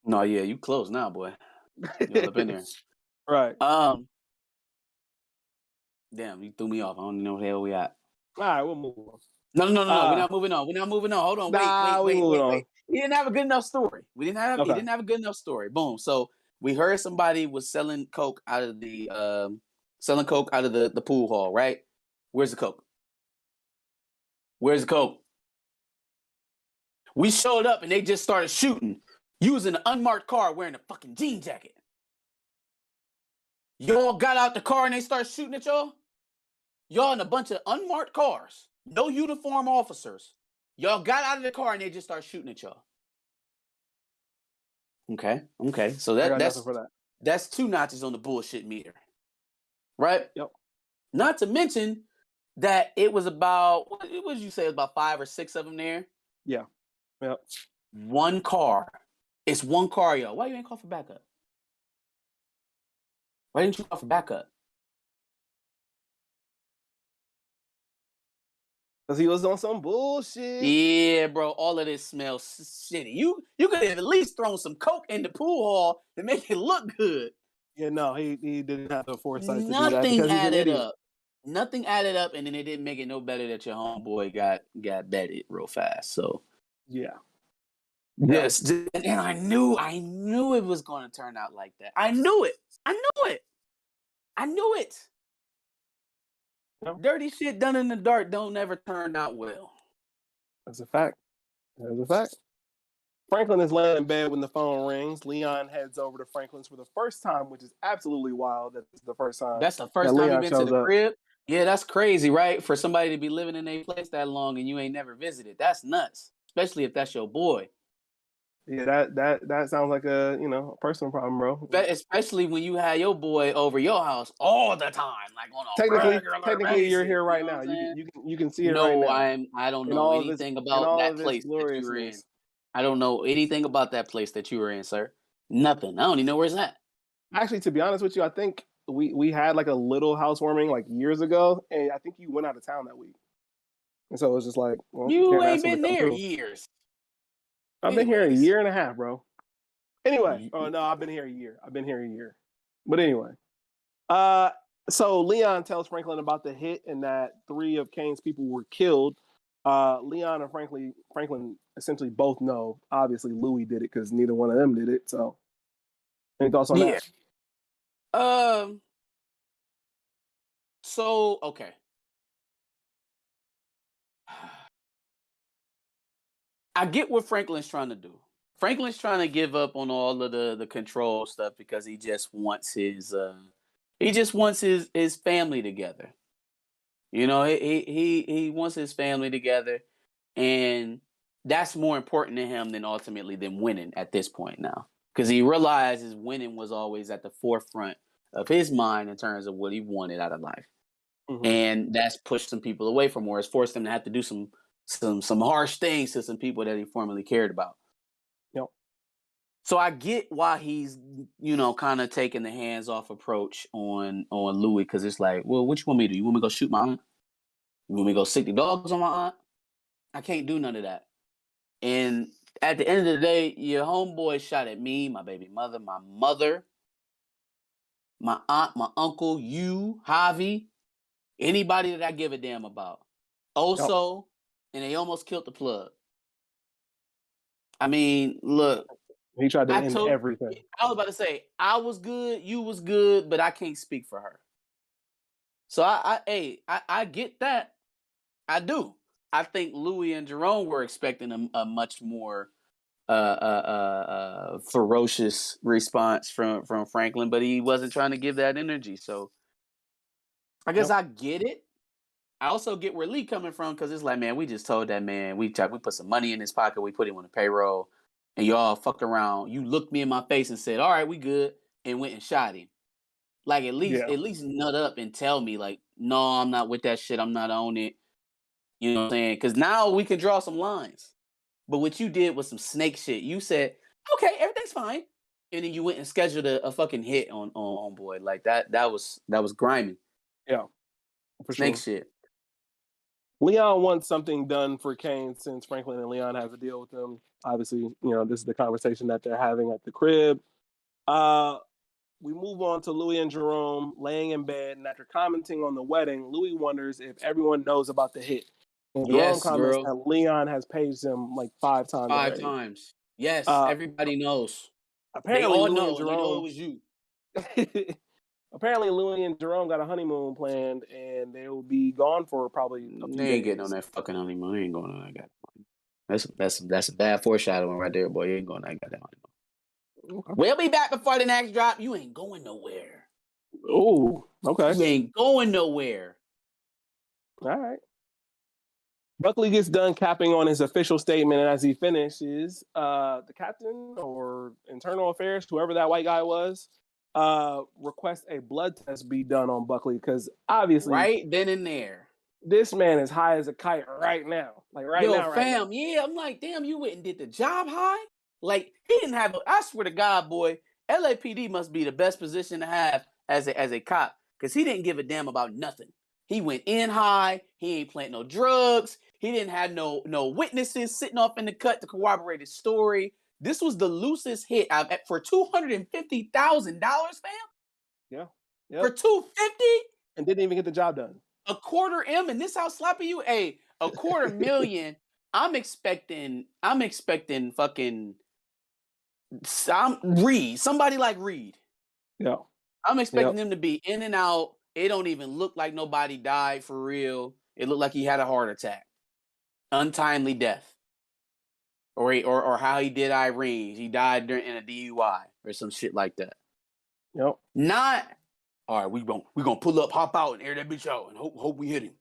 No, yeah, you close now, boy. You up in there. Right. Damn, you threw me off. I don't know where the hell we at. All right, we'll move on. No. We're not moving on. Hold on. Wait. We didn't have a good enough story. He didn't have a good enough story. Boom. So we heard somebody was selling coke out of the pool hall, right? Where's the coke? We showed up and they just started shooting using an unmarked car wearing a fucking jean jacket. Y'all got out the car and they started shooting at y'all? Y'all in a bunch of unmarked cars. No uniform officers. Y'all got out of the car and they just start shooting at y'all. Okay. So I got nothing for that. that's 2 notches on the bullshit meter. Right? Yep. Not to mention that it was about, what did you say, about 5 or 6 of them there? Yeah. Yep. One car. It's one car, yo. Why you ain't call for backup? Why didn't you call for backup? Because he was on some bullshit. Yeah, bro. All of this smells shitty. You could have at least thrown some coke in the pool hall to make it look good. Yeah, no, he didn't have the foresight to do that Nothing because he's an added idiot. up. Nothing added up, and then it didn't make it no better that your homeboy got bedded real fast. So Yeah. yes, and I knew it was going to turn out like that. I knew it. Yep. Dirty shit done in the dark don't never turn out well. That's a fact. Franklin is laying in bed when the phone rings. Leon heads over to Franklin's for the first time, which is absolutely wild. That's the first time. That's the first time Leon you've been to the up. crib? Yeah, that's crazy, right? For somebody to be living in a place that long and you ain't never visited. That's nuts. Especially if that's your boy. Yeah, that sounds like a personal problem, bro. Especially when you had your boy over your house all the time, like on a regular technically, basis, you're here right now. You can see it right now. I don't know anything about that place that you were in. I don't know anything about that place that you were in, sir. Nothing. I don't even know where it's at. Actually, to be honest with you, I think we had like a little housewarming like years ago, and I think you went out of town that week. And so it was just like, well, you ain't been there years. I've been here a year and a half, bro. Anyway, oh no, I've been here a year. But anyway, so Leon tells Franklin about the hit and that 3 of Kane's people were killed. Leon and Franklin essentially both know. Obviously, Louie did it because neither one of them did it. So, any thoughts on that? So okay. I get what Franklin's trying to do. Franklin's trying to give up on all of the control stuff because he just wants his family together. You know, he wants his family together, and that's more important to him than ultimately than winning at this point now. Because he realizes winning was always at the forefront of his mind in terms of what he wanted out of life. Mm-hmm. And that's pushed some people away from where it's forced him to have to do some harsh things to some people that he formerly cared about. Yep. So I get why he's, kind of taking the hands-off approach on Louie, because it's like, well, what you want me to do? You want me to go shoot my aunt? You want me to go sick the dogs on my aunt? I can't do none of that. And at the end of the day, your homeboy shot at me, my baby mother, my mother, my aunt, my uncle, you, Javi, anybody that I give a damn about. Also, yep. And they almost killed the plug. I mean, look. He tried to end everything. I was about to say, I was good, you was good, but I can't speak for her. So I get that. I do. I think Louie and Jerome were expecting a much more ferocious response from Franklin, but he wasn't trying to give that energy. So I guess I get it. I also get where Lee coming from, because it's like, man, we just told that man, we put some money in his pocket, we put him on the payroll, and y'all fucked around. You looked me in my face and said, all right, we good, and went and shot him. Like, at least nut up and tell me, like, no, I'm not with that shit. I'm not on it. You know what I'm saying? Because now we can draw some lines. But what you did was some snake shit. You said, okay, everything's fine. And then you went and scheduled a fucking hit on boy. Like, that was grimy. Yeah. For snake shit. Leon wants something done for Kane since Franklin and Leon have a deal with him. Obviously, this is the conversation that they're having at the crib. We move on to Louie and Jerome laying in bed, and after commenting on the wedding, Louie wonders if everyone knows about the hit. And Jerome comments that Leon has paged him like 5 times. 5 times. Yes, everybody knows. Apparently, they all Louie know. And Jerome, they know it was you. Apparently, Louie and Jerome got a honeymoon planned, and they will be gone for probably a few days. Ain't getting on that fucking honeymoon. They ain't going on that goddamn. That's a bad foreshadowing right there, boy. You ain't going on that goddamn honeymoon. Okay. We'll be back before the next drop. You ain't going nowhere. Oh, okay. You ain't going nowhere. All right. Buckley gets done capping on his official statement, and as he finishes, the captain or internal affairs, whoever that white guy was, requests a blood test be done on Buckley because obviously, right then and there, this man is high as a kite right now. Like right yo, now, right now. fam, yeah, I'm like, damn, you went and did the job high. Like he didn't have. I swear to God, boy, LAPD must be the best position to have as a cop because he didn't give a damn about nothing. He went in high. He ain't planting no drugs. He didn't have no witnesses sitting off in the cut to corroborate his story. This was the loosest hit I've for $250,000, fam. Yeah. For $250, and didn't even get the job done. a quarter M, and this how sloppy you? A $250,000. I'm expecting fucking Reed, somebody like Reed. Yeah. I'm expecting them to be in and out. It don't even look like nobody died for real. It looked like he had a heart attack, untimely death, or how he did Irene. He died in a DUI or some shit like that. Yep. Not all right. We gonna pull up, hop out, and air that bitch out, and hope we hit him.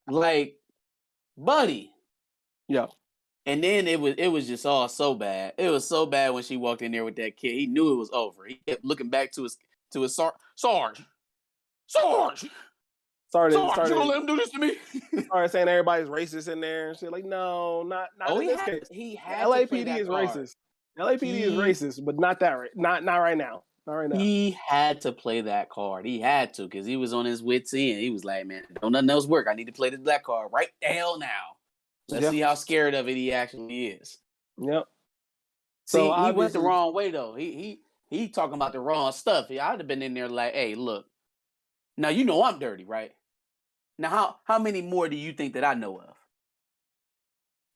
Like, buddy. Yeah. And then it was just all so bad. It was so bad when she walked in there with that kid. He knew it was over. He kept looking back to his Sarge. Started you gonna let him do this to me? Started saying everybody's racist in there and shit. Like, no, not in this case. He had LAPD is racist. LAPD is racist, but not that right. Not right now. Not right now. He had to play that card. He had to because he was on his wits end. He was like, man, don't nothing else work. I need to play the black card right the hell now. Let's see how scared of it he actually is. Yep. So he went the wrong way though. He talking about the wrong stuff. I'd have been in there like, hey, look. Now you know I'm dirty, right? Now how many more do you think that I know of?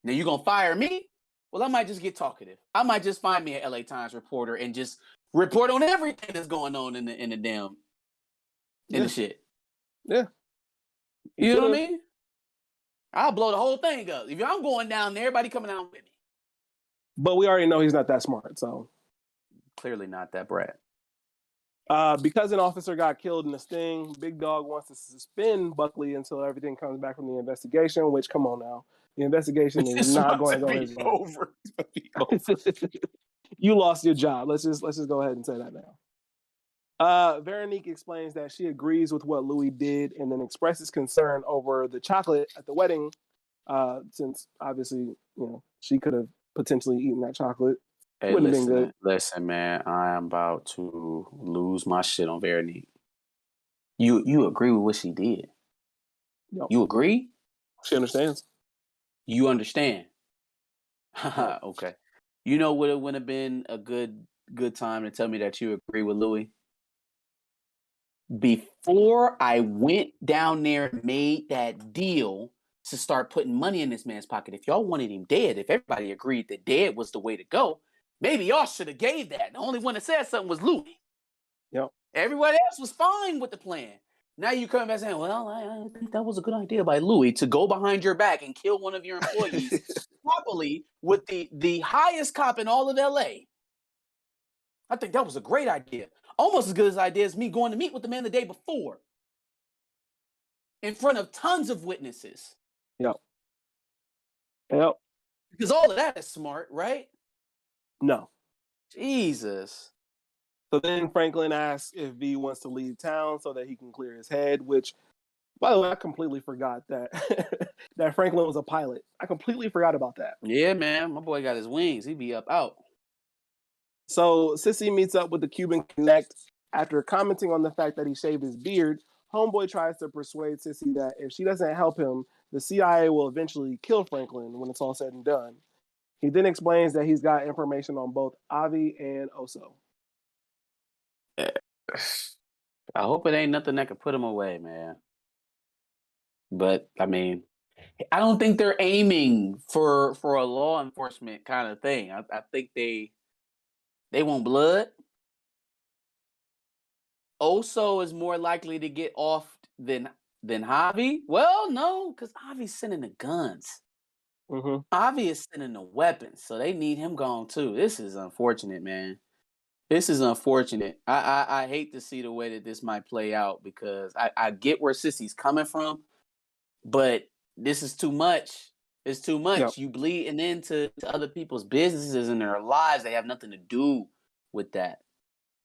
Now you gonna fire me? Well, I might just get talkative. I might just find me an LA Times reporter and just report on everything that's going on in the damn the shit. Yeah. You know what I mean? I'll blow the whole thing up. If I'm going down there, everybody coming down with me. But we already know he's not that smart, so. Clearly not that brat. Because an officer got killed in a sting, Big Dog wants to suspend Buckley until everything comes back from the investigation, which, come on now. The investigation is not going to go his way. Over. You lost your job. Let's just go ahead and say that now. Veronique explains that she agrees with what Louie did and then expresses concern over the chocolate at the wedding, since obviously, she could have potentially eaten that chocolate. Hey, listen, man, I am about to lose my shit on Veronique. You agree with what she did? Yep. You agree? She understands. You understand? Okay. You know what it would have been a good time to tell me that you agree with Louie? Before I went down there and made that deal to start putting money in this man's pocket, if y'all wanted him dead, if everybody agreed that dead was the way to go, maybe y'all should have gave that. The only one that said something was Louie. Yep. Everybody else was fine with the plan. Now you come back saying, well, I think that was a good idea by Louie to go behind your back and kill one of your employees properly with the highest cop in all of LA. I think that was a great idea. Almost as good as idea as me going to meet with the man the day before in front of tons of witnesses. Yep. Because all of that is smart, right? No. Jesus. So then Franklin asks if V wants to leave town so that he can clear his head, which, by the way, I completely forgot that that Franklin was a pilot. I completely forgot about that. Yeah, man. My boy got his wings. He be up out. So Sissy meets up with the Cuban Connect. After commenting on the fact that he shaved his beard, Homeboy tries to persuade Sissy that if she doesn't help him, the CIA will eventually kill Franklin when it's all said and done. He then explains that he's got information on both Avi and Oso. I hope it ain't nothing that could put him away, man. But, I mean, I don't think they're aiming for a law enforcement kind of thing. I think they want blood. Oso is more likely to get off than Javi. Well, no, because Javi's sending the guns. Mm-hmm. Javi is sending the weapons, so they need him gone too. This is unfortunate, man. This is unfortunate. I hate to see the way that this might play out because I get where Sissy's coming from, but this is too much. It's too Yeah, much. You bleeding into to other people's businesses and their lives. They have nothing to do with that,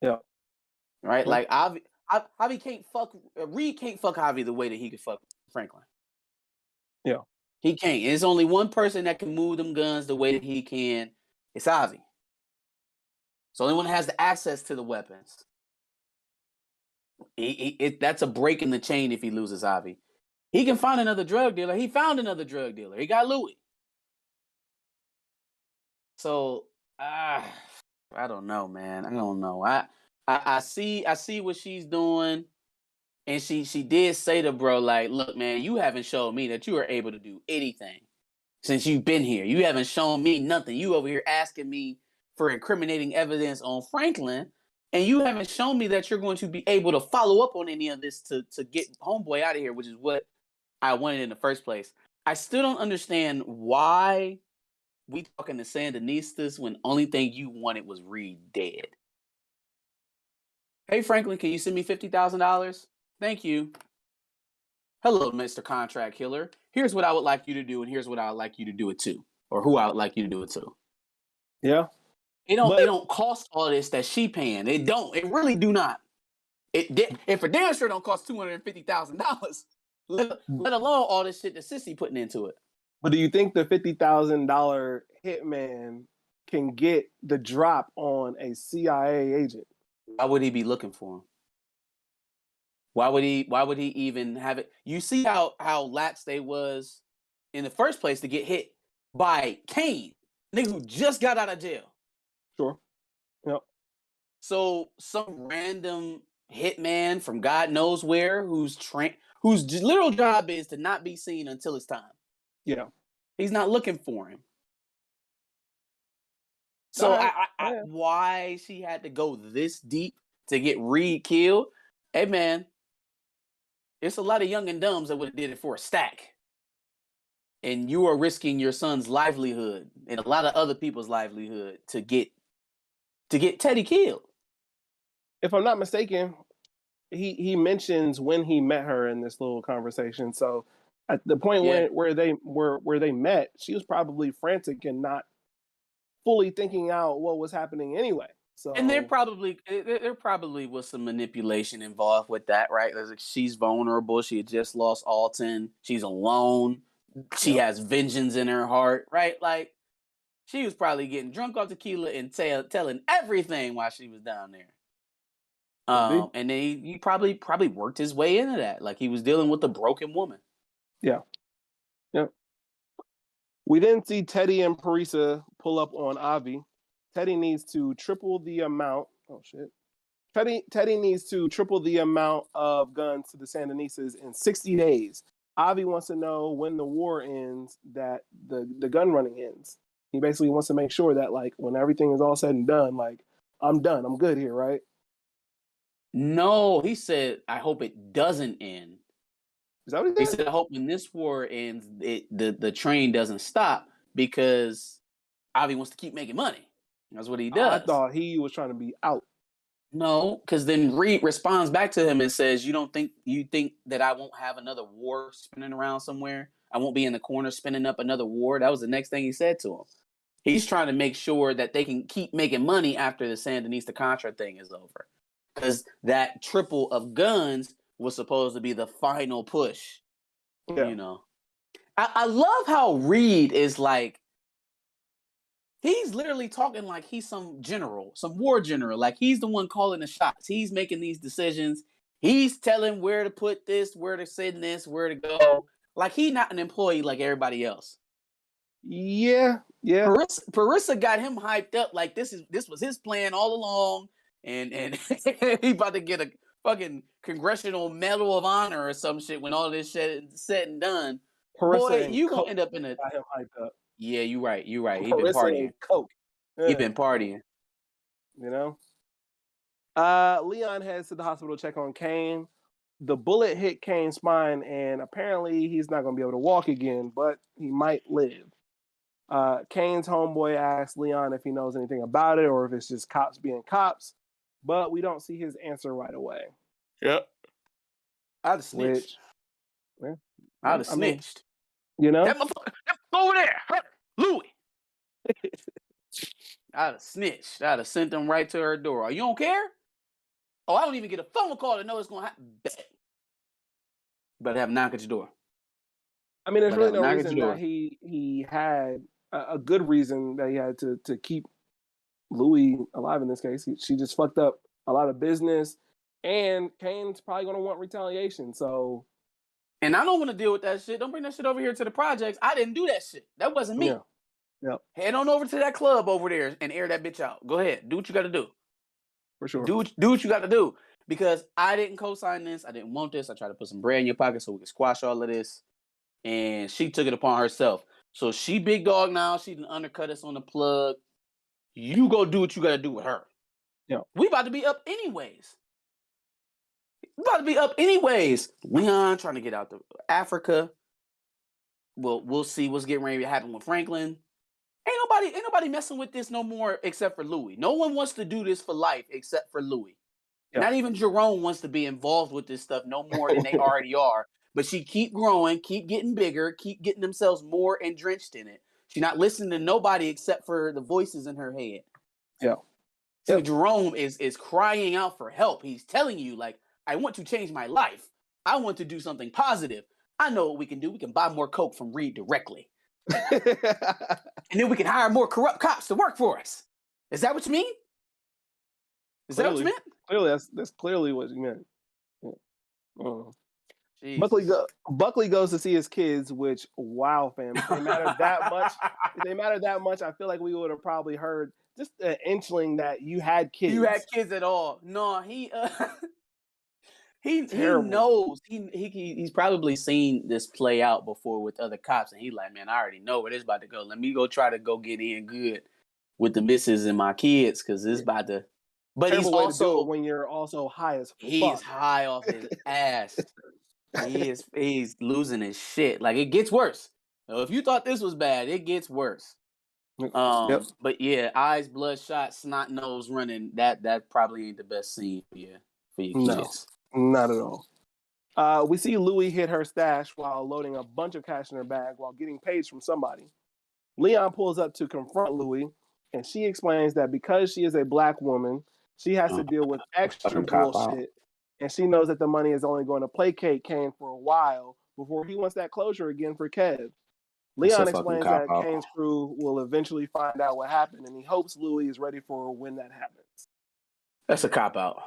yeah, right? yeah, Like Javi can't fuck Reed can't fuck Javi the way that he could fuck Franklin. yeah. He can't. There's only one person that can move them guns the way that he can. It's Javi. So the only one that has the access to the weapons. That's a break in the chain if he loses Javi. He can find another drug dealer. He found another drug dealer. He got Louie. So I don't know, man. I don't know. I see what she's doing, and she did say to bro, like, look, man, you haven't shown me that you are able to do anything since you've been here. You haven't shown me nothing. You over here asking me for incriminating evidence on Franklin, and you haven't shown me that you're going to be able to follow up on any of this to get homeboy out of here, which is what I wanted in the first place. I still don't understand why we talking to Sandinistas when only thing you wanted was Reed dead. Hey Franklin, can you send me $50,000? Thank you. Hello, Mr. Contract Killer. Here's what I would like you to do, and here's what I would like you to do it to, or who I would like you to do it to. Yeah. It But don't cost all this that she paying. It don't. It really do not. It for damn sure don't cost $250,000. Let alone all this shit that Sissy putting into it. but do you think the $50,000 hitman can get the drop on a CIA agent? Why would he be looking for him? Why would he even have it? You see how lax they was in the first place to get hit by Kane, nigga who just got out of jail. Sure. Yep. So some random hitman from God knows where whose literal job is to not be seen until it's time. Yeah. He's not looking for him. So Right. why she had to go this deep to get Reed killed? Hey man, it's a lot of young and dumbs that would have did it for a stack. And you are risking your son's livelihood and a lot of other people's livelihood to get Teddy killed. If I'm not mistaken, he mentions when he met her in this little conversation. So at the point where they met, she was probably frantic and not fully thinking out what was happening anyway. So And there probably was some manipulation involved with that, right? Like she's vulnerable. She had just lost Alton. She's alone. She has vengeance in her heart, right? Like she was probably getting drunk off tequila and telling everything while she was down there. And then he probably worked his way into that. Like he was dealing with a broken woman. Yeah. Yeah. We then see Teddy and Parisa pull up on Avi. Teddy needs to triple the amount. Oh shit. Teddy needs to triple the amount of guns to the Sandinistas in 60 days. Avi wants to know when the war ends, that the gun running ends. He basically wants to make sure that like when everything is all said and done, like I'm done. I'm good here, right? No, he said, I hope it doesn't end. Is that what He said, I hope when this war ends, the train doesn't stop because Avi wants to keep making money. That's what he does. I thought he was trying to be out. No, because then Reed responds back to him and says, you think that I won't have another war spinning around somewhere? I won't be in the corner spinning up another war. That was the next thing he said to him. He's trying to make sure that they can keep making money after the Sandinista Contra thing is over. Because that triple of guns was supposed to be the final push. Yeah. You know, I love how Reed is like, he's literally talking like he's some general, some war general. Like he's the one calling the shots. He's making these decisions. He's telling where to put this, where to send this, where to go. Like he's not an employee like everybody else. Yeah. Parissa got him hyped up like this was his plan all along. And he about to get a fucking Congressional Medal of Honor or some shit when all this shit is said and done. Parissa boy, you gonna end up in a. Got him hyped up. Yeah, you're right. He been partying. Coke. He been partying. You know. Leon heads to the hospital to check on Kane. The bullet hit Kane's spine, and apparently he's not going to be able to walk again, but he might live. Kane's homeboy asks Leon if he knows anything about it or if it's just cops being cops, but we don't see his answer right away. Yep. I'd have snitched. Which, yeah, I'd have snitched. You know? That motherfucker over there, her, Louie. I'd have snitched. I'd have sent them right to her door. Oh, you don't care? Oh, I don't even get a phone call to know it's going to happen. Better have a knock at your door. I mean, there's really no reason that he had a good reason that he had to keep Louie alive in this case. She just fucked up a lot of business, and Kane's probably going to want retaliation. So, and I don't want to deal with that shit. Don't bring that shit over here to the projects. I didn't do that shit. That wasn't me. Yeah. Head on over to that club over there and air that bitch out. Go ahead. Do what you got to do. For sure. Do what you got to do. Because I didn't co-sign this. I didn't want this. I tried to put some bread in your pocket so we could squash all of this. And she took it upon herself. So she big dog now. She done undercut us on the plug. You go do what you got to do with her. Yeah. We about to be up anyways. Leon trying to get out to Africa. Well, we'll see what's getting ready to happen with Franklin. Ain't nobody messing with this no more except for Louie. No one wants to do this for life except for Louie. Yep. Not even Jerome wants to be involved with this stuff no more than they already are. But she keep growing, keep getting bigger, keep getting themselves more drenched in it. She's not listening to nobody except for the voices in her head. Yeah. So Jerome is crying out for help. He's telling you, like, I want to change my life. I want to do something positive. I know what we can do. We can buy more coke from Reed directly. And then we can hire more corrupt cops to work for us. Is that what you mean? Is that what you meant? Clearly, that's clearly what you meant. Yeah. Buckley goes to see his kids, which, wow, fam. If they matter that much, I feel like we would have probably heard just an inchling that you had kids. You had kids at all. No, he knows. He's probably seen this play out before with other cops, and he's like, man, I already know where this is about to go. Let me go try to go get in good with the missus and my kids, because it's about to. But he's also when you're also high as fuck. He's high off his ass. He's losing his shit. Like, it gets worse. So if you thought this was bad, it gets worse. But yeah, eyes bloodshot, snot nose running. That probably ain't the best scene for your kids. No, not at all. We see Louie hit her stash while loading a bunch of cash in her bag while getting paid from somebody. Leon pulls up to confront Louie, and she explains that because she is a black woman, she has to deal with extra bullshit, and she knows that the money is only going to placate Kane for a while before he wants that closure again for Kev. Leon explains that Kane's crew will eventually find out what happened, and he hopes Louie is ready for when that happens. That's a cop-out.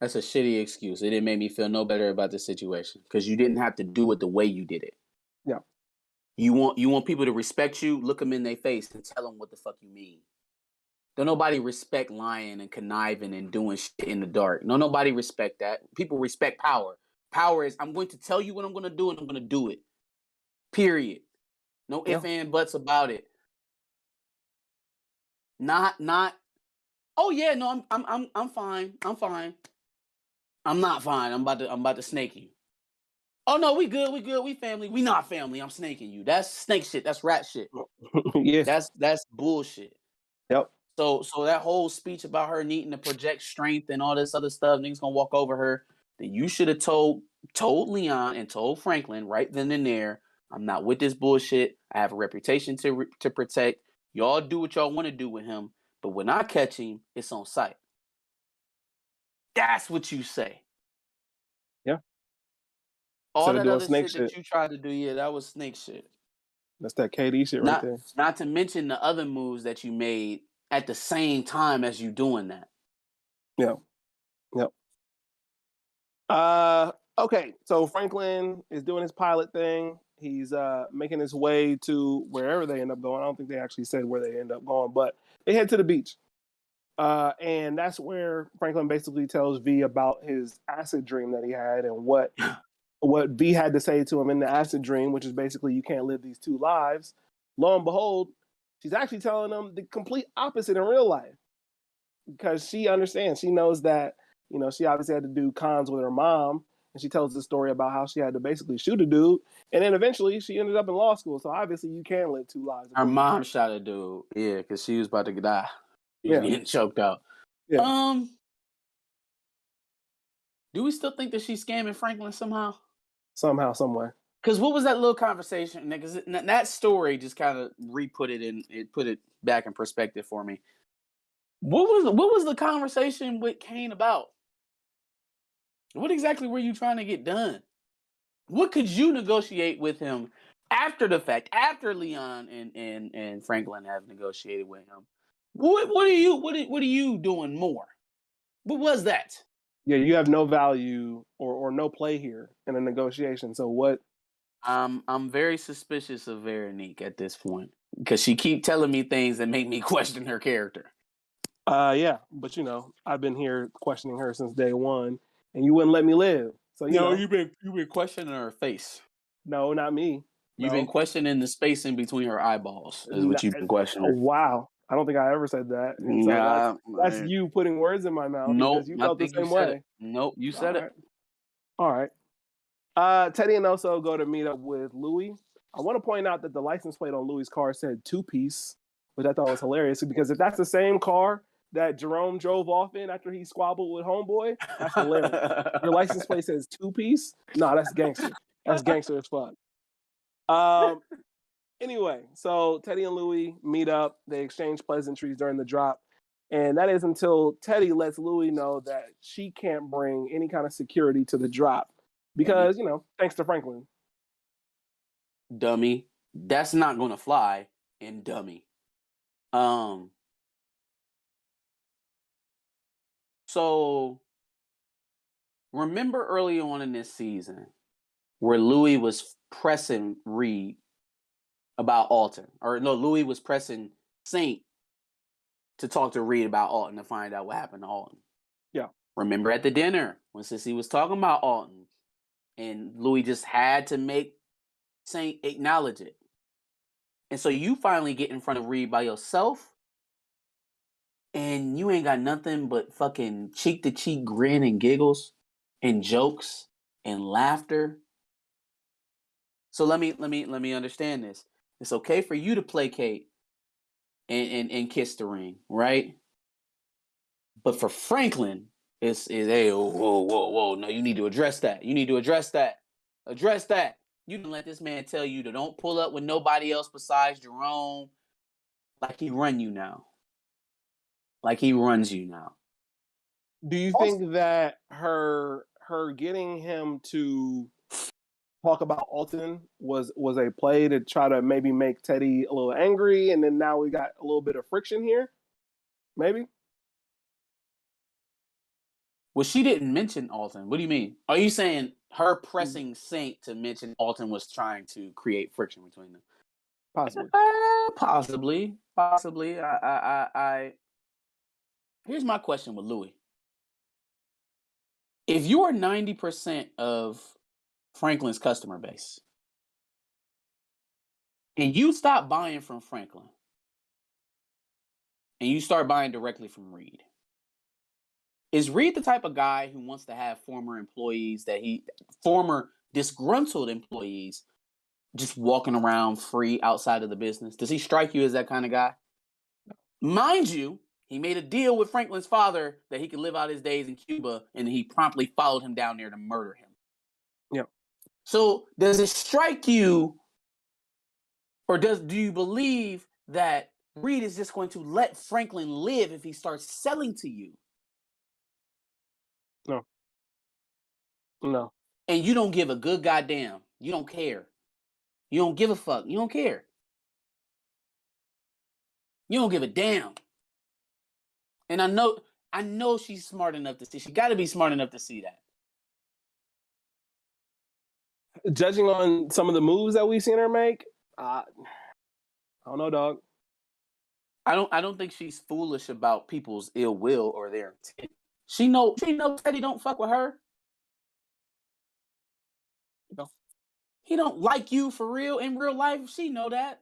That's a shitty excuse. It didn't make me feel no better about the situation because you didn't have to do it the way you did it. Yeah. You want people to respect you, look them in their face and tell them what the fuck you mean. Don't nobody respect lying and conniving and doing shit in the dark. No, nobody respect that. People respect power. Power is, I'm going to tell you what I'm going to do and I'm going to do it. Period. No ifs and buts about it. Not. Oh yeah, no, I'm fine. I'm fine. I'm not fine. I'm about to snake you. Oh no, we good. We family. We not family. I'm snaking you. That's snake shit. That's rat shit. Yeah. That's bullshit. Yep. So that whole speech about her needing to project strength and all this other stuff, niggas gonna walk over her. Then you should have told Leon and told Franklin right then and there, I'm not with this bullshit. I have a reputation to protect. Y'all do what y'all want to do with him, but when I catch him, it's on sight. That's what you say. Yeah. All that other shit that you tried to do, yeah, that was snake shit. That's that KD shit right there. Not to mention the other moves that you made at the same time as you doing that. Yeah. Yep. Okay, so Franklin is doing his pilot thing. He's making his way to wherever they end up going. I don't think they actually said where they end up going, but they head to the beach. And that's where Franklin basically tells V about his acid dream that he had and what V had to say to him in the acid dream, which is basically you can't live these two lives. Lo and behold, she's actually telling him the complete opposite in real life because she understands. She knows that, she obviously had to do cons with her mom and she tells the story about how she had to basically shoot a dude, and then eventually she ended up in law school. So obviously you can live two lives. Her mom shot a dude, yeah, because she was about to die. She was getting choked out. Yeah. Do we still think that she's scamming Franklin somehow? Somehow, some way. Because what was that little conversation? Because that story just kind of put it back in perspective for me. What was the conversation with Kane about? What exactly were you trying to get done? What could you negotiate with him after the fact? After Leon and Franklin have negotiated with him, what are you doing more? What was that? Yeah, you have no value or no play here in a negotiation. So what? I'm very suspicious of Veronique at this point because she keep telling me things that make me question her character. Yeah, but I've been here questioning her since day one, and you wouldn't let me live. So you've been questioning her face. No, not me. You've been questioning the space in between her eyeballs. Is what you've been questioning. Oh, wow, I don't think I ever said that. And so that's you putting words in my mouth because you felt the same way. Nope, you said it. All right. Teddy and Oso go to meet up with Louie. I want to point out that the license plate on Louie's car said 2-piece, which I thought was hilarious because if that's the same car that Jerome drove off in after he squabbled with Homeboy, that's hilarious. Your license plate says 2-piece? No, that's gangster. That's gangster as fuck. Anyway, so Teddy and Louie meet up. They exchange pleasantries during the drop. And that is until Teddy lets Louie know that she can't bring any kind of security to the drop because, thanks to Franklin. Dummy. That's not going to fly in dummy. So remember early on in this season where Louie was pressing Reed about Alton, or no, Louie was pressing Saint to talk to Reed about Alton to find out what happened to Alton. Yeah. Remember at the dinner when Sissy was talking about Alton and Louie just had to make Saint acknowledge it. And so you finally get in front of Reed by yourself and you ain't got nothing but fucking cheek to cheek grin and giggles and jokes and laughter. So let me understand this. It's okay for you to placate and kiss the ring, right? But for Franklin, it's hey, whoa. No, you need to address that. You need to address that. Address that. You didn't let this man tell you to don't pull up with nobody else besides Jerome. Like he run you now. Like he runs you now. Do you think that her getting him to talk about Alton was a play to try to maybe make Teddy a little angry, and then now we got a little bit of friction here? Maybe? Well, she didn't mention Alton. What do you mean? Are you saying her pressing Saint to mention Alton was trying to create friction between them? Possibly. Possibly. I Here's my question with Louie. If you are 90% of Franklin's customer base and you stop buying from Franklin and you start buying directly from Reed, is Reed the type of guy who wants to have former disgruntled employees just walking around free outside of the business? Does he strike you as that kind of guy? Mind you, he made a deal with Franklin's father that he could live out his days in Cuba, and he promptly followed him down there to murder him. Yeah. So does it strike you, or do you believe that Reed is just going to let Franklin live if he starts selling to you? No. And you don't give a good goddamn. You don't care. You don't give a fuck. You don't care. You don't give a damn. And I know she's smart enough to see. She got to be smart enough to see that. Judging on some of the moves that we've seen her make, I don't know, dog. I don't think she's foolish about people's ill will or their intent. She knows Teddy don't fuck with her. No. He don't like you for real in real life. She know that.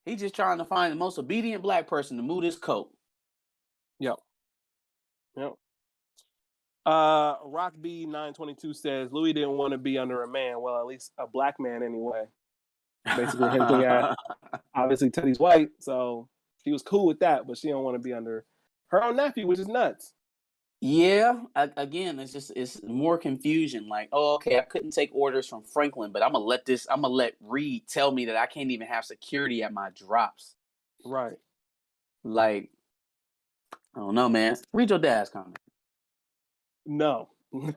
He just trying to find the most obedient black person to move this coat. Yep. Rock B 922 says Louis didn't want to be under a man. Well, at least a black man anyway. Basically hinting at obviously Teddy's white, so she was cool with that, but she don't want to be under her own nephew, which is nuts. Yeah, again, it's more confusion. Like, oh, okay, I couldn't take orders from Franklin, but I'm gonna let Reed tell me that I can't even have security at my drops. Right. Like, I don't know, man. Read your dad's comment. No,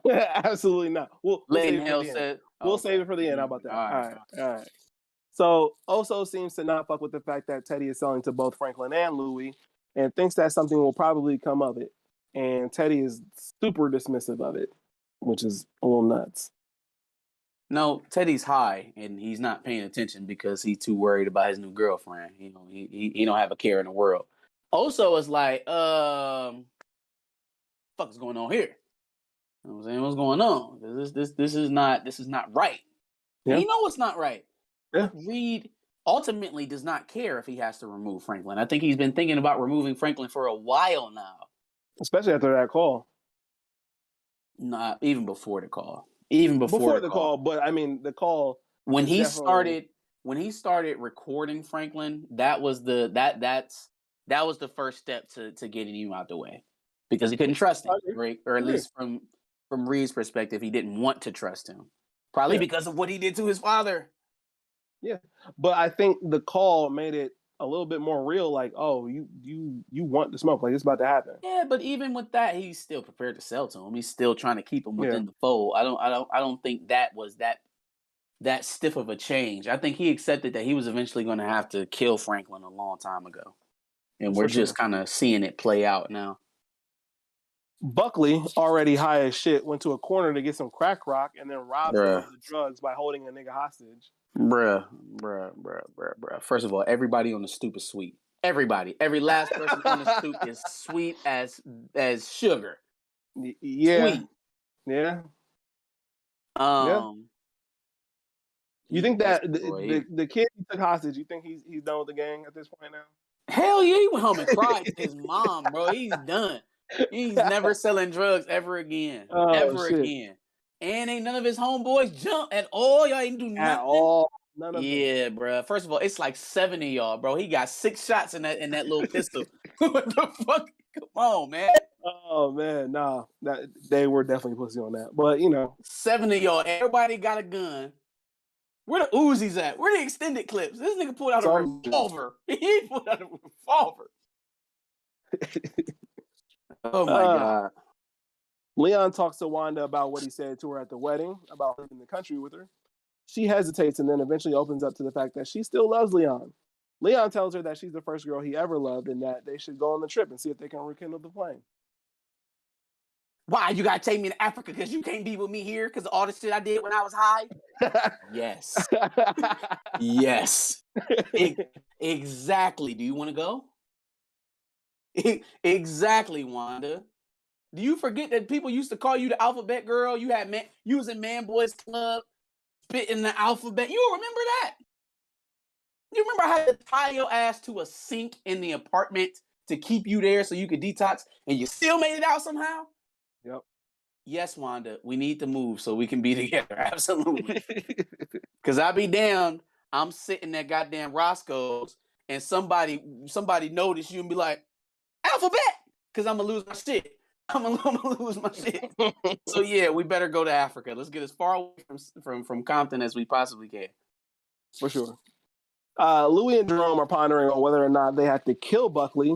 absolutely not. We'll save it for the end. We'll save it for the end. How about that? All right. So Oso seems to not fuck with the fact that Teddy is selling to both Franklin and Louis, and thinks that something will probably come of it. And Teddy is super dismissive of it, which is a little nuts. No, Teddy's high and he's not paying attention because he's too worried about his new girlfriend. You know, he don't have a care in the world. Oso is like, fuck is going on here? You know what I'm saying? What's going on? This is not right. Yeah. You know what's not right. Yeah. Reed ultimately does not care if he has to remove Franklin. I think he's been thinking about removing Franklin for a while now. Especially after that call. Not even before the call. Even before the call. But I mean the call when he started recording Franklin, that was the first step to getting him out the way. Because he couldn't trust him, right? Or at least from Reed's perspective, he didn't want to trust him. Probably because of what he did to his father. Yeah. But I think the call made it a little bit more real, like, oh, you want the smoke, like it's about to happen. Yeah, but even with that, he's still prepared to sell to him. He's still trying to keep him within the fold. I don't think that was that stiff of a change. I think he accepted that he was eventually going to have to kill Franklin a long time ago. And we're just kind of seeing it play out now. Buckley, already high as shit, went to a corner to get some crack rock and then robbed him of the drugs by holding a nigga hostage. Bruh. First of all, everybody on the stoop is sweet. Everybody. Every last person on the stoop is sweet as sugar. Yeah. Sweet. Yeah. You think that the kid he took hostage, you think he's done with the gang at this point now? Hell yeah, he went home and cried to his mom, bro. He's done. He's never selling drugs ever again. Again. And ain't none of his homeboys jump at all. Y'all ain't do nothing. At all. None of them. Bro. First of all, it's like 7 of y'all, bro. He got 6 shots in that little pistol. What the fuck? Come on, man. Oh man, nah. They were definitely pussy on that. But 7 of y'all, everybody got a gun. Where the Uzis at? Where the extended clips? This nigga pulled out a revolver. He pulled out a revolver. Oh my God. Leon talks to Wanda about what he said to her at the wedding, about leaving the country with her. She hesitates and then eventually opens up to the fact that she still loves Leon. Leon tells her that she's the first girl he ever loved and that they should go on the trip and see if they can rekindle the flame. Why? You got to take me to Africa because you can't be with me here because of all the shit I did when I was high? Yes. Yes. Exactly. Do you want to go? Exactly, Wanda. Do you forget that people used to call you the alphabet girl? You was in Man Boys Club, spitting the alphabet. You remember that? You remember I had to tie your ass to a sink in the apartment to keep you there so you could detox, and you still made it out somehow? Yep. Yes, Wanda, we need to move so we can be together. Absolutely. Because I be damned, I'm sitting at goddamn Roscoe's, and somebody notice you and be like, alphabet, because I'm going to lose my shit. I'm gonna lose my shit. So yeah, we better go to Africa. Let's get as far away from Compton as we possibly can. For sure. Louie and Jerome are pondering on whether or not they have to kill Buckley,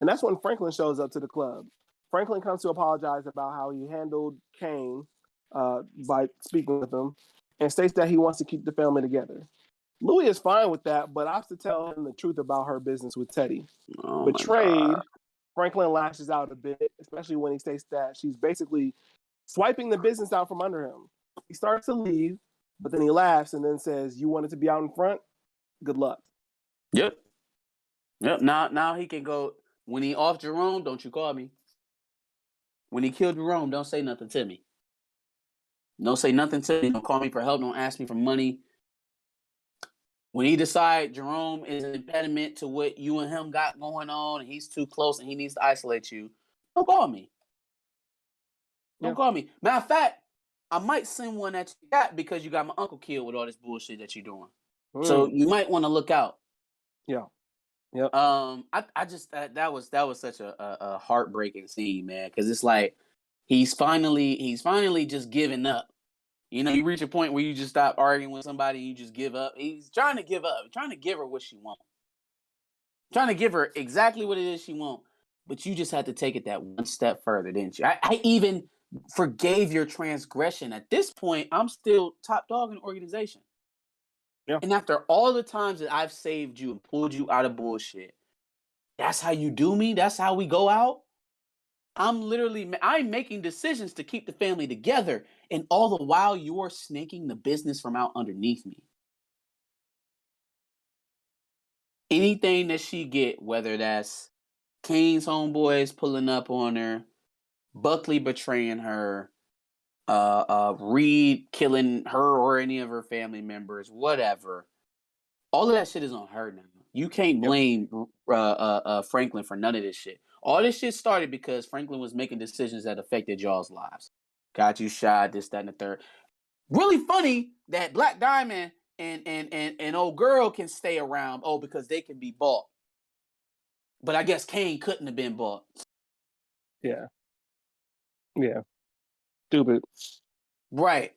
and that's when Franklin shows up to the club. Franklin comes to apologize about how he handled Kane by speaking with him, and states that he wants to keep the family together. Louie is fine with that, but opts to tell him the truth about her business with Teddy. Betrayed, Franklin lashes out a bit, especially when he states that she's basically swiping the business out from under him. He starts to leave, but then he laughs and then says, "You wanted to be out in front? Good luck." Yep. Now he can go. When he off Jerome, don't you call me. When he killed Jerome, don't say nothing to me. Don't say nothing to me. Don't call me for help. Don't ask me for money. When he decide Jerome is an impediment to what you and him got going on, and he's too close and he needs to isolate you, don't call me. Don't call me. Matter of fact, I might send one at you because you got my uncle killed with all this bullshit that you're doing. So you might want to look out. Yeah. Yep. I just that was such a heartbreaking scene, man, because it's like he's finally just giving up. You know, you reach a point where you just stop arguing with somebody and you just give up. He's trying to give up, trying to give her what she wants, trying to give her exactly what it is she wants. But you just had to take it that one step further, didn't you? I even forgave your transgression. At this point, I'm still top dog in the organization. Yeah. And after all the times that I've saved you and pulled you out of bullshit, that's how you do me? That's how we go out? I'm making decisions to keep the family together, and all the while you're snaking the business from out underneath me. Anything that she get, whether that's Kane's homeboys pulling up on her, Buckley betraying her, Reed killing her or any of her family members, whatever. All of that shit is on her now. You can't blame Franklin for none of this shit. All this shit started because Franklin was making decisions that affected y'all's lives. Got you shot, this, that, and the third. Really funny that Black Diamond and old girl can stay around. Oh, because they can be bought. But I guess Kane couldn't have been bought. Yeah. Yeah. Stupid. Right.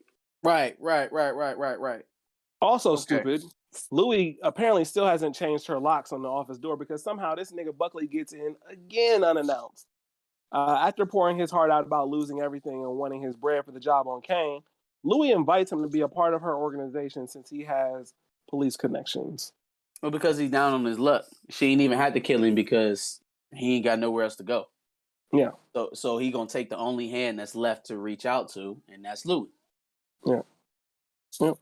Also stupid. Louie apparently still hasn't changed her locks on the office door because somehow this nigga Buckley gets in again unannounced. After pouring his heart out about losing everything and wanting his bread for the job on Kane, Louie invites him to be a part of her organization since he has police connections. Well, because he's down on his luck. She ain't even had to kill him because he ain't got nowhere else to go. Yeah. So he gonna take the only hand that's left to reach out to, and that's Louie. Yeah. Yep.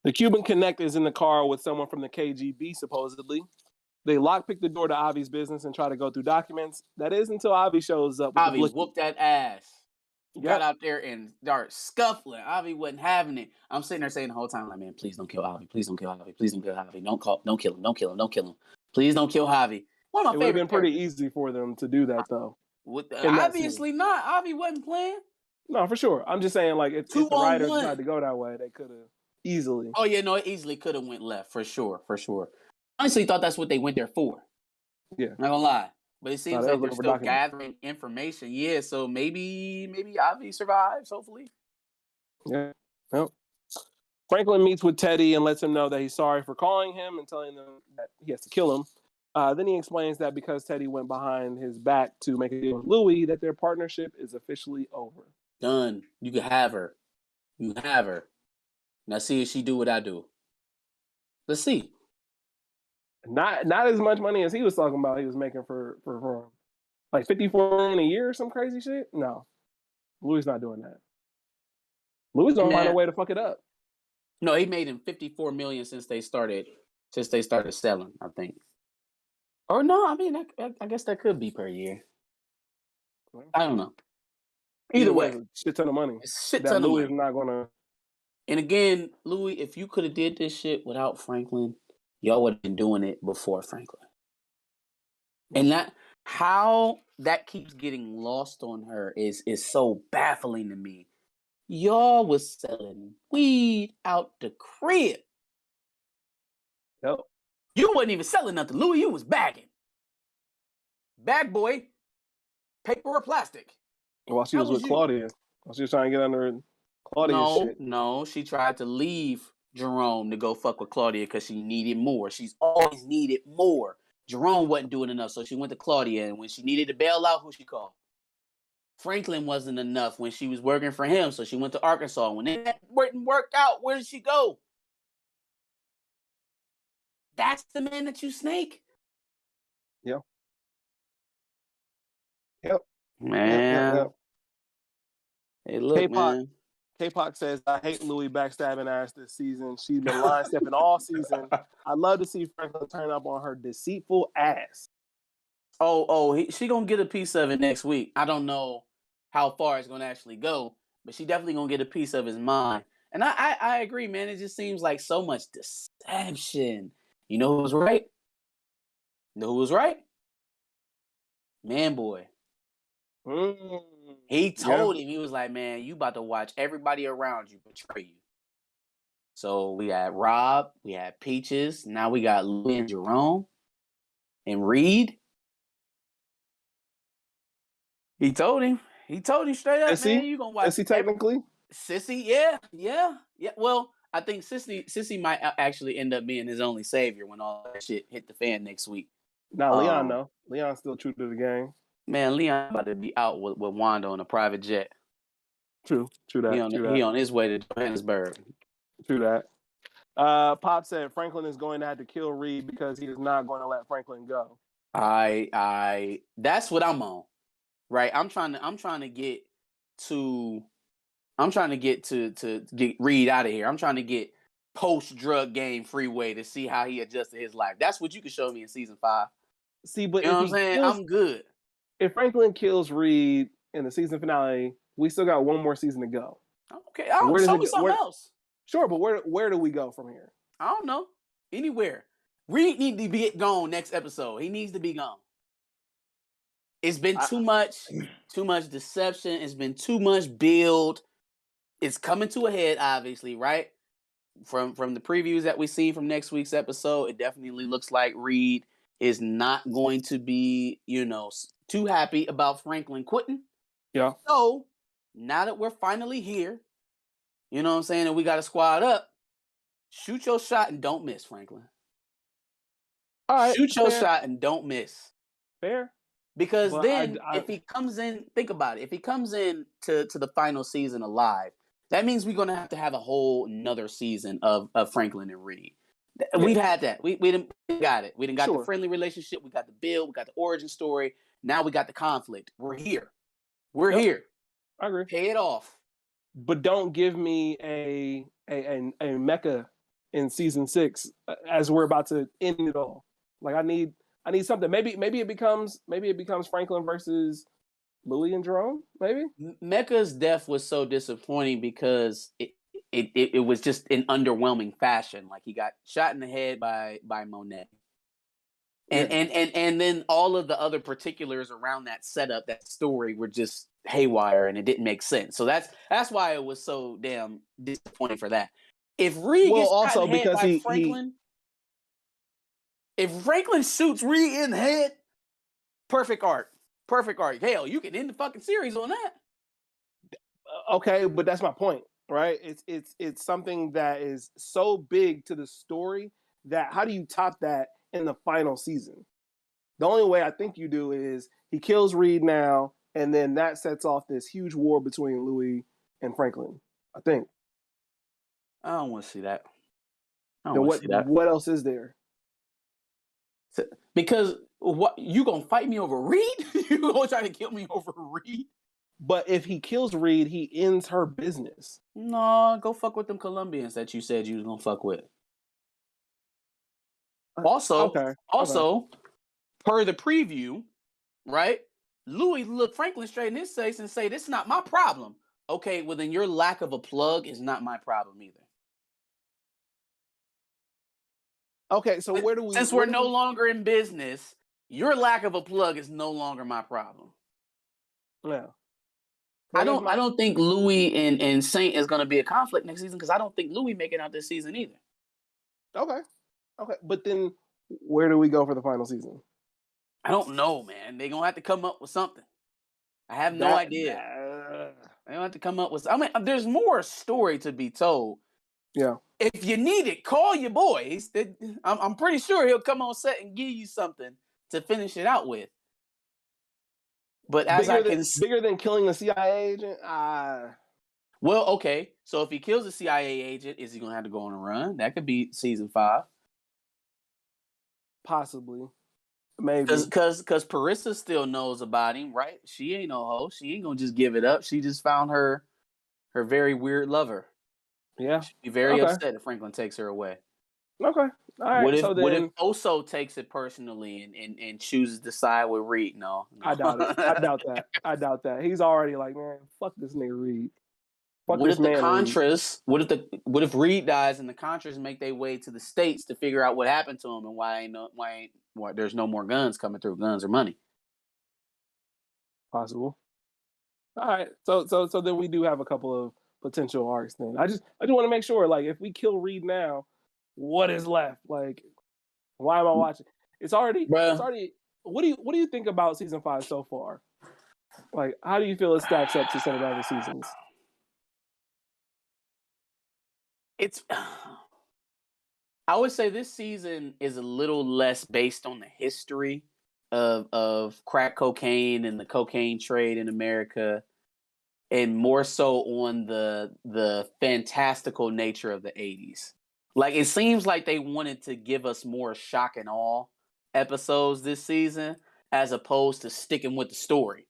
The Cuban Connect is in the car with someone from the KGB, supposedly. They lockpick the door to Avi's business and try to go through documents. That is until Avi shows up with Avi the whooped that ass. Yep. Got out there and started scuffling. Avi wasn't having it. I'm sitting there saying the whole time, like, man, please don't kill Avi. Please don't kill Avi. Please don't kill Avi. Don't kill him. Don't kill him. Don't kill him. Please don't kill Avi. One of my It would have favorite been pretty characters. easy for them to do that, though. Obviously not. Avi wasn't playing. No, for sure. I'm just saying, like, if the writers tried to go that way, they could have easily. Oh, yeah, no, it easily could have went left, for sure. Honestly, thought that's what they went there for. Yeah. Not gonna lie. But it seems like they're still gathering information. Yeah, so maybe Avi survives, hopefully. Yeah. Well, Franklin meets with Teddy and lets him know that he's sorry for calling him and telling them that he has to kill him. Then he explains that because Teddy went behind his back to make a deal with Louie, that their partnership is officially over. Done. You can have her. You have her. Now see if she do what I do. Let's see. Not as much money as he was talking about he was making for him. Like $54 million a year or some crazy shit? No. Louis not doing that. Louis gonna find a way to fuck it up. No, he made him $54 million since they started selling, I think. Or no, I mean I guess that could be per year. I don't know. Either way, a shit ton of money. Shit ton Louis of money. is not gonna. And again, Louis, if you could have did this shit without Franklin, y'all would have been doing it before Franklin. And that how that keeps getting lost on her is so baffling to me. Y'all was selling weed out the crib. Yep. You wasn't even selling nothing, Louis. You was bagging. Bag boy, paper or plastic. While she was with Claudia. While she was trying to get under Claudia's shit. No, she tried to leave Jerome to go fuck with Claudia because she needed more. She's always needed more. Jerome wasn't doing enough, so she went to Claudia. And when she needed to bail out, who she called? Franklin wasn't enough when she was working for him, so she went to Arkansas. When it didn't work out, where did she go? That's the man that you snake? Yep. Man. Yep. Hey, look, man. K-Pac says, I hate Louis backstabbing ass this season. She's been line stepping all season. I'd love to see Franklin turn up on her deceitful ass. She gonna get a piece of it next week. I don't know how far it's gonna actually go, but she definitely gonna get a piece of his mind. And I agree, man. It just seems like so much deception. You know who was right? Man boy. He Yeah. told him, he was like, man, you about to watch everybody around you betray you. So we had Rob, we had Peaches, now we got Louie and Jerome and Reed. He told him straight up, man, you gonna watch Is he technically? Sissy, yeah. Well, I think Sissy might actually end up being his only savior when all that shit hit the fan next week. Nah, Leon, no. Leon's still true to the game. Man, Leon about to be out with Wanda on a private jet. True that. He on his way to Johannesburg. True that. Pop said Franklin is going to have to kill Reed because he is not going to let Franklin go. I that's what I'm on. Right? I'm trying to get Reed out of here. I'm trying to get post drug game Freeway to see how he adjusted his life. That's what you can show me in season 5. See, but you know what I'm saying? I'm good. If Franklin kills Reed in the season finale, we still got one more season to go. Okay, show me something else. Sure, but where do we go from here? I don't know. Anywhere. Reed needs to be gone next episode. He needs to be gone. It's been too much deception. It's been too much build. It's coming to a head, obviously, right? From the previews that we see from next week's episode, it definitely looks like Reed is not going to be, too happy about Franklin quitting. Yeah. So now that we're finally here, you know what I'm saying, and we got a squad up, shoot your shot and don't miss, Franklin. All right, shoot your shot and don't miss. Fair. Because then if he comes in, think about it. If he comes in to the final season alive, that means we're going to have a whole another season of Franklin and Reed. Yeah. We've had that. We got it. We didn't got the friendly relationship. We got the build. We got the origin story. Now we got the conflict. We're here. Here. I agree. Pay it off. But don't give me a mecha in season 6 as we're about to end it all. Like I need something. Maybe it becomes Franklin versus Louie and Jerome. Maybe Mecha's death was so disappointing because it was just in underwhelming fashion. Like he got shot in the head by Monet. And then all of the other particulars around that setup, that story, were just haywire and it didn't make sense. So that's why it was so damn disappointing for that. If Reed gets shot in the head by Franklin, if Franklin shoots Reed in the head, perfect art. Hell, you can end the fucking series on that. Okay, but that's my point, right? It's something that is so big to the story that how do you top that in the final season? The only way I think you do is he kills Reed now, and then that sets off this huge war between Louie and Franklin. I think. I don't want to see that. What else is there? Because what, you gonna fight me over Reed? You gonna try to kill me over Reed? But if he kills Reed, he ends her business. No, go fuck with them Colombians that you said you was gonna fuck with. Also, per the preview, right? Louie looked Franklin straight in his face and say, "This is not my problem." Okay, well then your lack of a plug is not my problem either. Okay, so where do we? Since we're no longer in business, your lack of a plug is no longer my problem. Yeah. I don't think Louie and Saint is going to be a conflict next season because I don't think Louie making out this season either. Okay, but then where do we go for the final season? I don't know, man. They're gonna have to come up with something. I have no idea. They have to come up with. I mean, there's more story to be told. Yeah. If you need it, call your boys. I'm pretty sure he'll come on set and give you something to finish it out with. But bigger than killing the CIA agent. Well, okay. So if he kills the CIA agent, is he gonna have to go on a run? That could be season 5. Possibly. Maybe. Because Parissa still knows about him, right? She ain't no hoe. She ain't gonna just give it up. She just found her very weird lover. Yeah. She'd be very upset if Franklin takes her away. Okay. All right. What if Oso takes it personally and chooses to side with Reed? No. I doubt it. I doubt that. He's already like, man, fuck this nigga Reed. What if the Contras? What if Reed dies and the Contras make their way to the States to figure out what happened to him and why there's no more guns coming through? Guns or money? Possible. All right. So then we do have a couple of potential arcs. Then I just want to make sure, like, if we kill Reed now, what is left? Like, why am I watching? It's already. It's Bruh, already. What do you think about season 5 so far? Like, how do you feel it stacks up to some of the other seasons? it's. I would say this season is a little less based on the history of crack cocaine and the cocaine trade in America, and more so on the fantastical nature of the 80s. Like, it seems like they wanted to give us more shock and awe episodes this season as opposed to sticking with the story.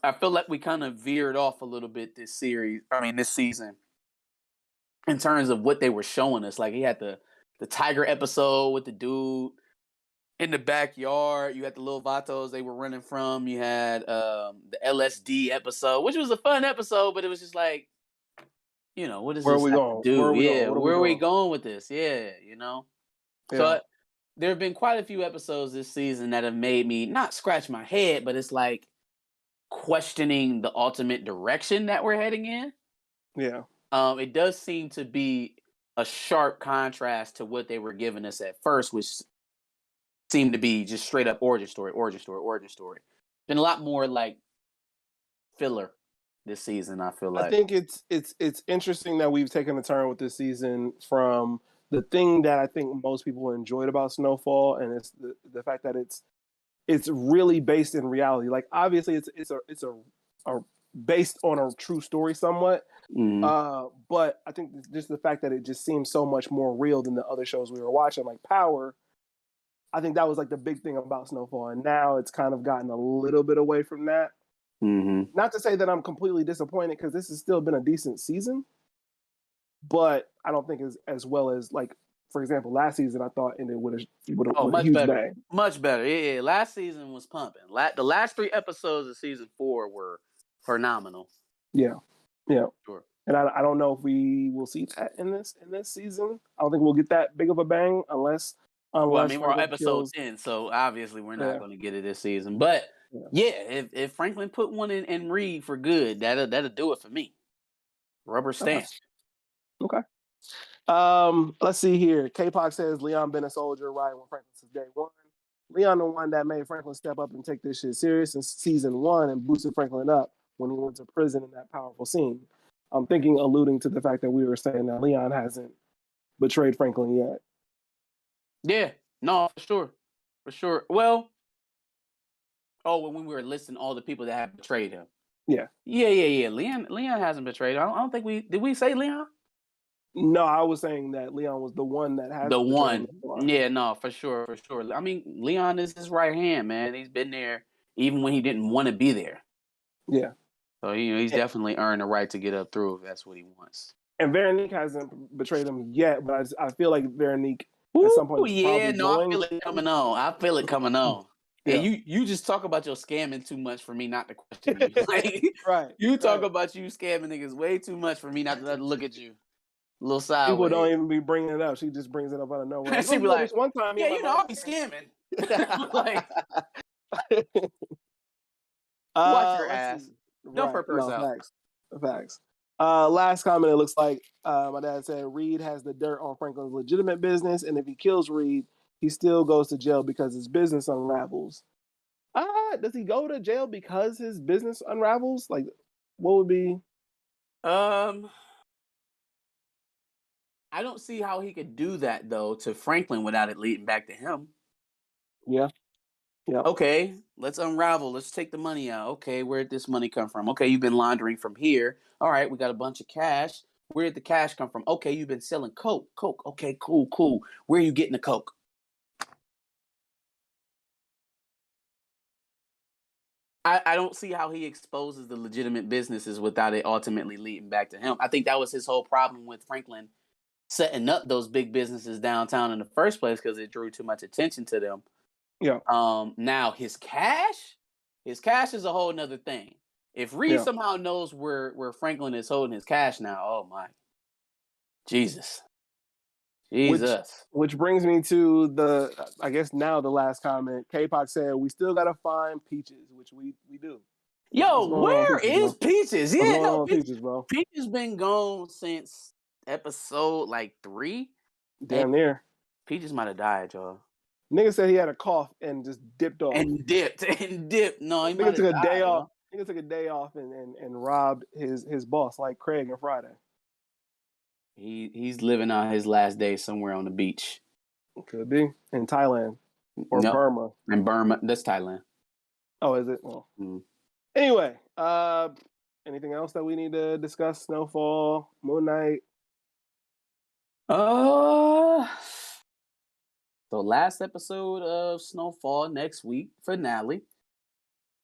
I feel like we kind of veered off a little bit this season, in terms of what they were showing us. Like, he had the tiger episode with the dude in the backyard. You had the little vatos they were running from. You had the LSD episode, which was a fun episode, but it was just like, what does Where are this we have to going? Where do? are we going? Yeah, What are we where are we doing? going with this? Yeah, Yeah. So there have been quite a few episodes this season that have made me not scratch my head, but it's like questioning the ultimate direction that we're heading in. Yeah. It does seem to be a sharp contrast to what they were giving us at first, which seemed to be just straight up origin story, origin story, origin story. Been a lot more like filler this season, I feel I like. think it's interesting that we've taken a turn with this season from the thing that I think most people enjoyed about Snowfall, and it's the fact that it's really based in reality. Like, obviously a based on a true story somewhat, Mm. but I think just the fact that it just seems so much more real than the other shows we were watching, like Power. I think that was like the big thing about Snowfall, and now it's kind of gotten a little bit away from that. Mm-hmm. Not to say that I'm completely disappointed, because this has still been a decent season, but I don't think as well as, like, for example, last season I thought ended with Oh, a much huge better. bang. Much better. Yeah, last season was pumping. The last 3 episodes of season 4 were phenomenal. Yeah, yeah. Sure. And I don't know if we will see that in this season. I don't think we'll get that big of a bang unless Well, I mean, we're on Franklin episode kills. 10, so obviously we're not Yeah, going to get it this season. But yeah. yeah, if Franklin put one in Reed for good, that'll do it for me. Rubber Okay. stamp. Okay. Let's see here. K-Pop says Leon been a soldier right when Franklin since day one. Leon the one that made Franklin step up and take this shit serious in season 1 and boosted Franklin up when he went to prison in that powerful scene. I'm thinking alluding to the fact that we were saying that Leon hasn't betrayed Franklin yet. Yeah, no, for sure. For sure. Well, when we were listing all the people that have betrayed him. Yeah. Yeah. Leon hasn't betrayed him. I don't think did we say Leon? No, I was saying that Leon was the one that has The betrayed one. him. Yeah, no, for sure. I mean, Leon is his right hand, man. He's been there even when he didn't want to be there. Yeah. So he's definitely earned the right to get up through if that's what he wants. And Veronique hasn't betrayed him yet, but I feel like Veronique Ooh, at some point is yeah, probably no, I going feel it coming on. I feel it coming on. Yeah. And you just talk about your scamming too much for me not to question you. Like, right. You talk right. about you scamming niggas way too much for me not to look at you. A little sideways. People don't even be bringing it up. She just brings it up out of nowhere. Like, She be like, this one time, yeah, I'll be scamming. Like, watch your ass. Don't Right. per purse out. Facts. Last comment, it looks like my dad said Reed has the dirt on Franklin's legitimate business, and if he kills Reed, he still goes to jail because his business unravels. Does he go to jail because his business unravels? Like, what would be? I don't see how he could do that though to Franklin without it leading back to him. Yeah. Okay, let's unravel. Let's take the money out. Okay, where did this money come from? Okay, you've been laundering from here. All right, we got a bunch of cash. Where did the cash come from? Okay, you've been selling coke. Okay, cool. Where are you getting the coke? I don't see how he exposes the legitimate businesses without it ultimately leading back to him. I think that was his whole problem with Franklin setting up those big businesses downtown in the first place, because it drew too much attention to them. Yeah. Now his cash is a whole nother thing. If Reed somehow knows where Franklin is holding his cash now, oh my Jesus. Which brings me to I guess now the last comment. K-Pop said we still gotta find Peaches, which we do. Yo, What's going on, where Peaches, is bro? Peaches? What's Yeah, going no, on, Peaches, bro? Peaches been gone since episode like 3. And Damn near. Peaches might have died, y'all. Nigga said he had a cough and just dipped off. And dipped. No, he might Nigga have took a day died, off. y'all. Nigga took a day off and robbed his boss like Craig and Friday. He's living out his last day somewhere on the beach. Could be in Thailand or Nope. Burma. In Burma. That's Thailand. Oh, is it? Well, anyway, anything else that we need to discuss? Snowfall, Moon Knight. So last episode of Snowfall next week, finale.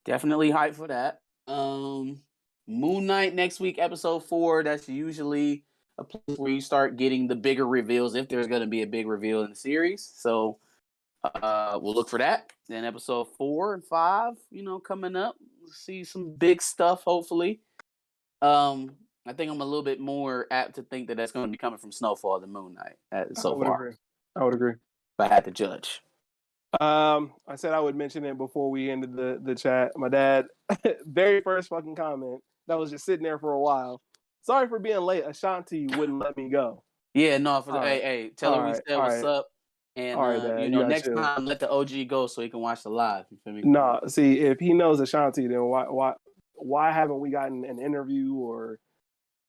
Definitely hyped for that. Moon Knight next week, episode 4. That's usually a place where you start getting the bigger reveals if there's going to be a big reveal in the series. So we'll look for that. Then episode 4 and 5, coming up. We'll see some big stuff, hopefully. I think I'm a little bit more apt to think that that's going to be coming from Snowfall than Moon Knight so far. I would agree. If I had to judge. I said I would mention it before we ended the chat. My dad, very first fucking comment that was just sitting there for a while. Sorry for being late. Ashanti wouldn't let me go. Yeah, no. Hey, tell her we said what's up. And Dad, next time let the OG go so he can watch the live. You feel me? No, see, if he knows Ashanti, then why haven't we gotten an interview or?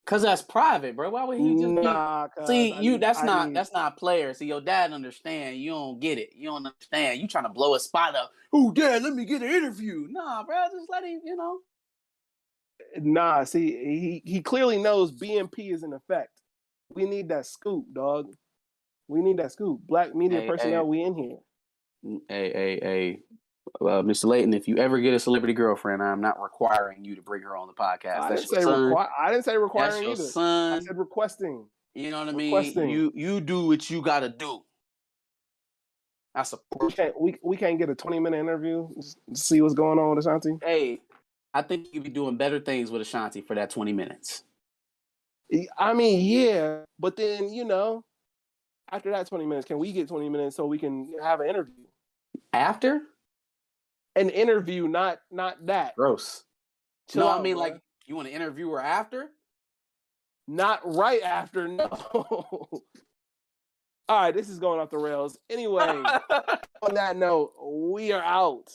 Cause that's private, bro. Why would he just see? That's not player. See, your dad understand. You don't get it. You don't understand. You trying to blow a spot up. Oh, dad, let me get an interview. Nah, bro, just let him. Nah, see, he clearly knows BMP is in effect. We need that scoop, dog. We need that scoop. Black media personnel, we in here. Hey. Mr. Layton, if you ever get a celebrity girlfriend, I'm not requiring you to bring her on the podcast. I didn't say requiring That's your either. son. I said requesting. You know what I mean? You do what you got to do. I support. We can't get a 20-minute interview. Just see what's going on with Ashanti. Hey, I think you could be doing better things with Ashanti for that 20 minutes. I mean, yeah, but then after that 20 minutes, can we get 20 minutes so we can have an interview? After? An interview, not that. Gross. I mean, like, you want to interview her after? Not right after, no. All right, this is going off the rails. Anyway, on that note, we are out.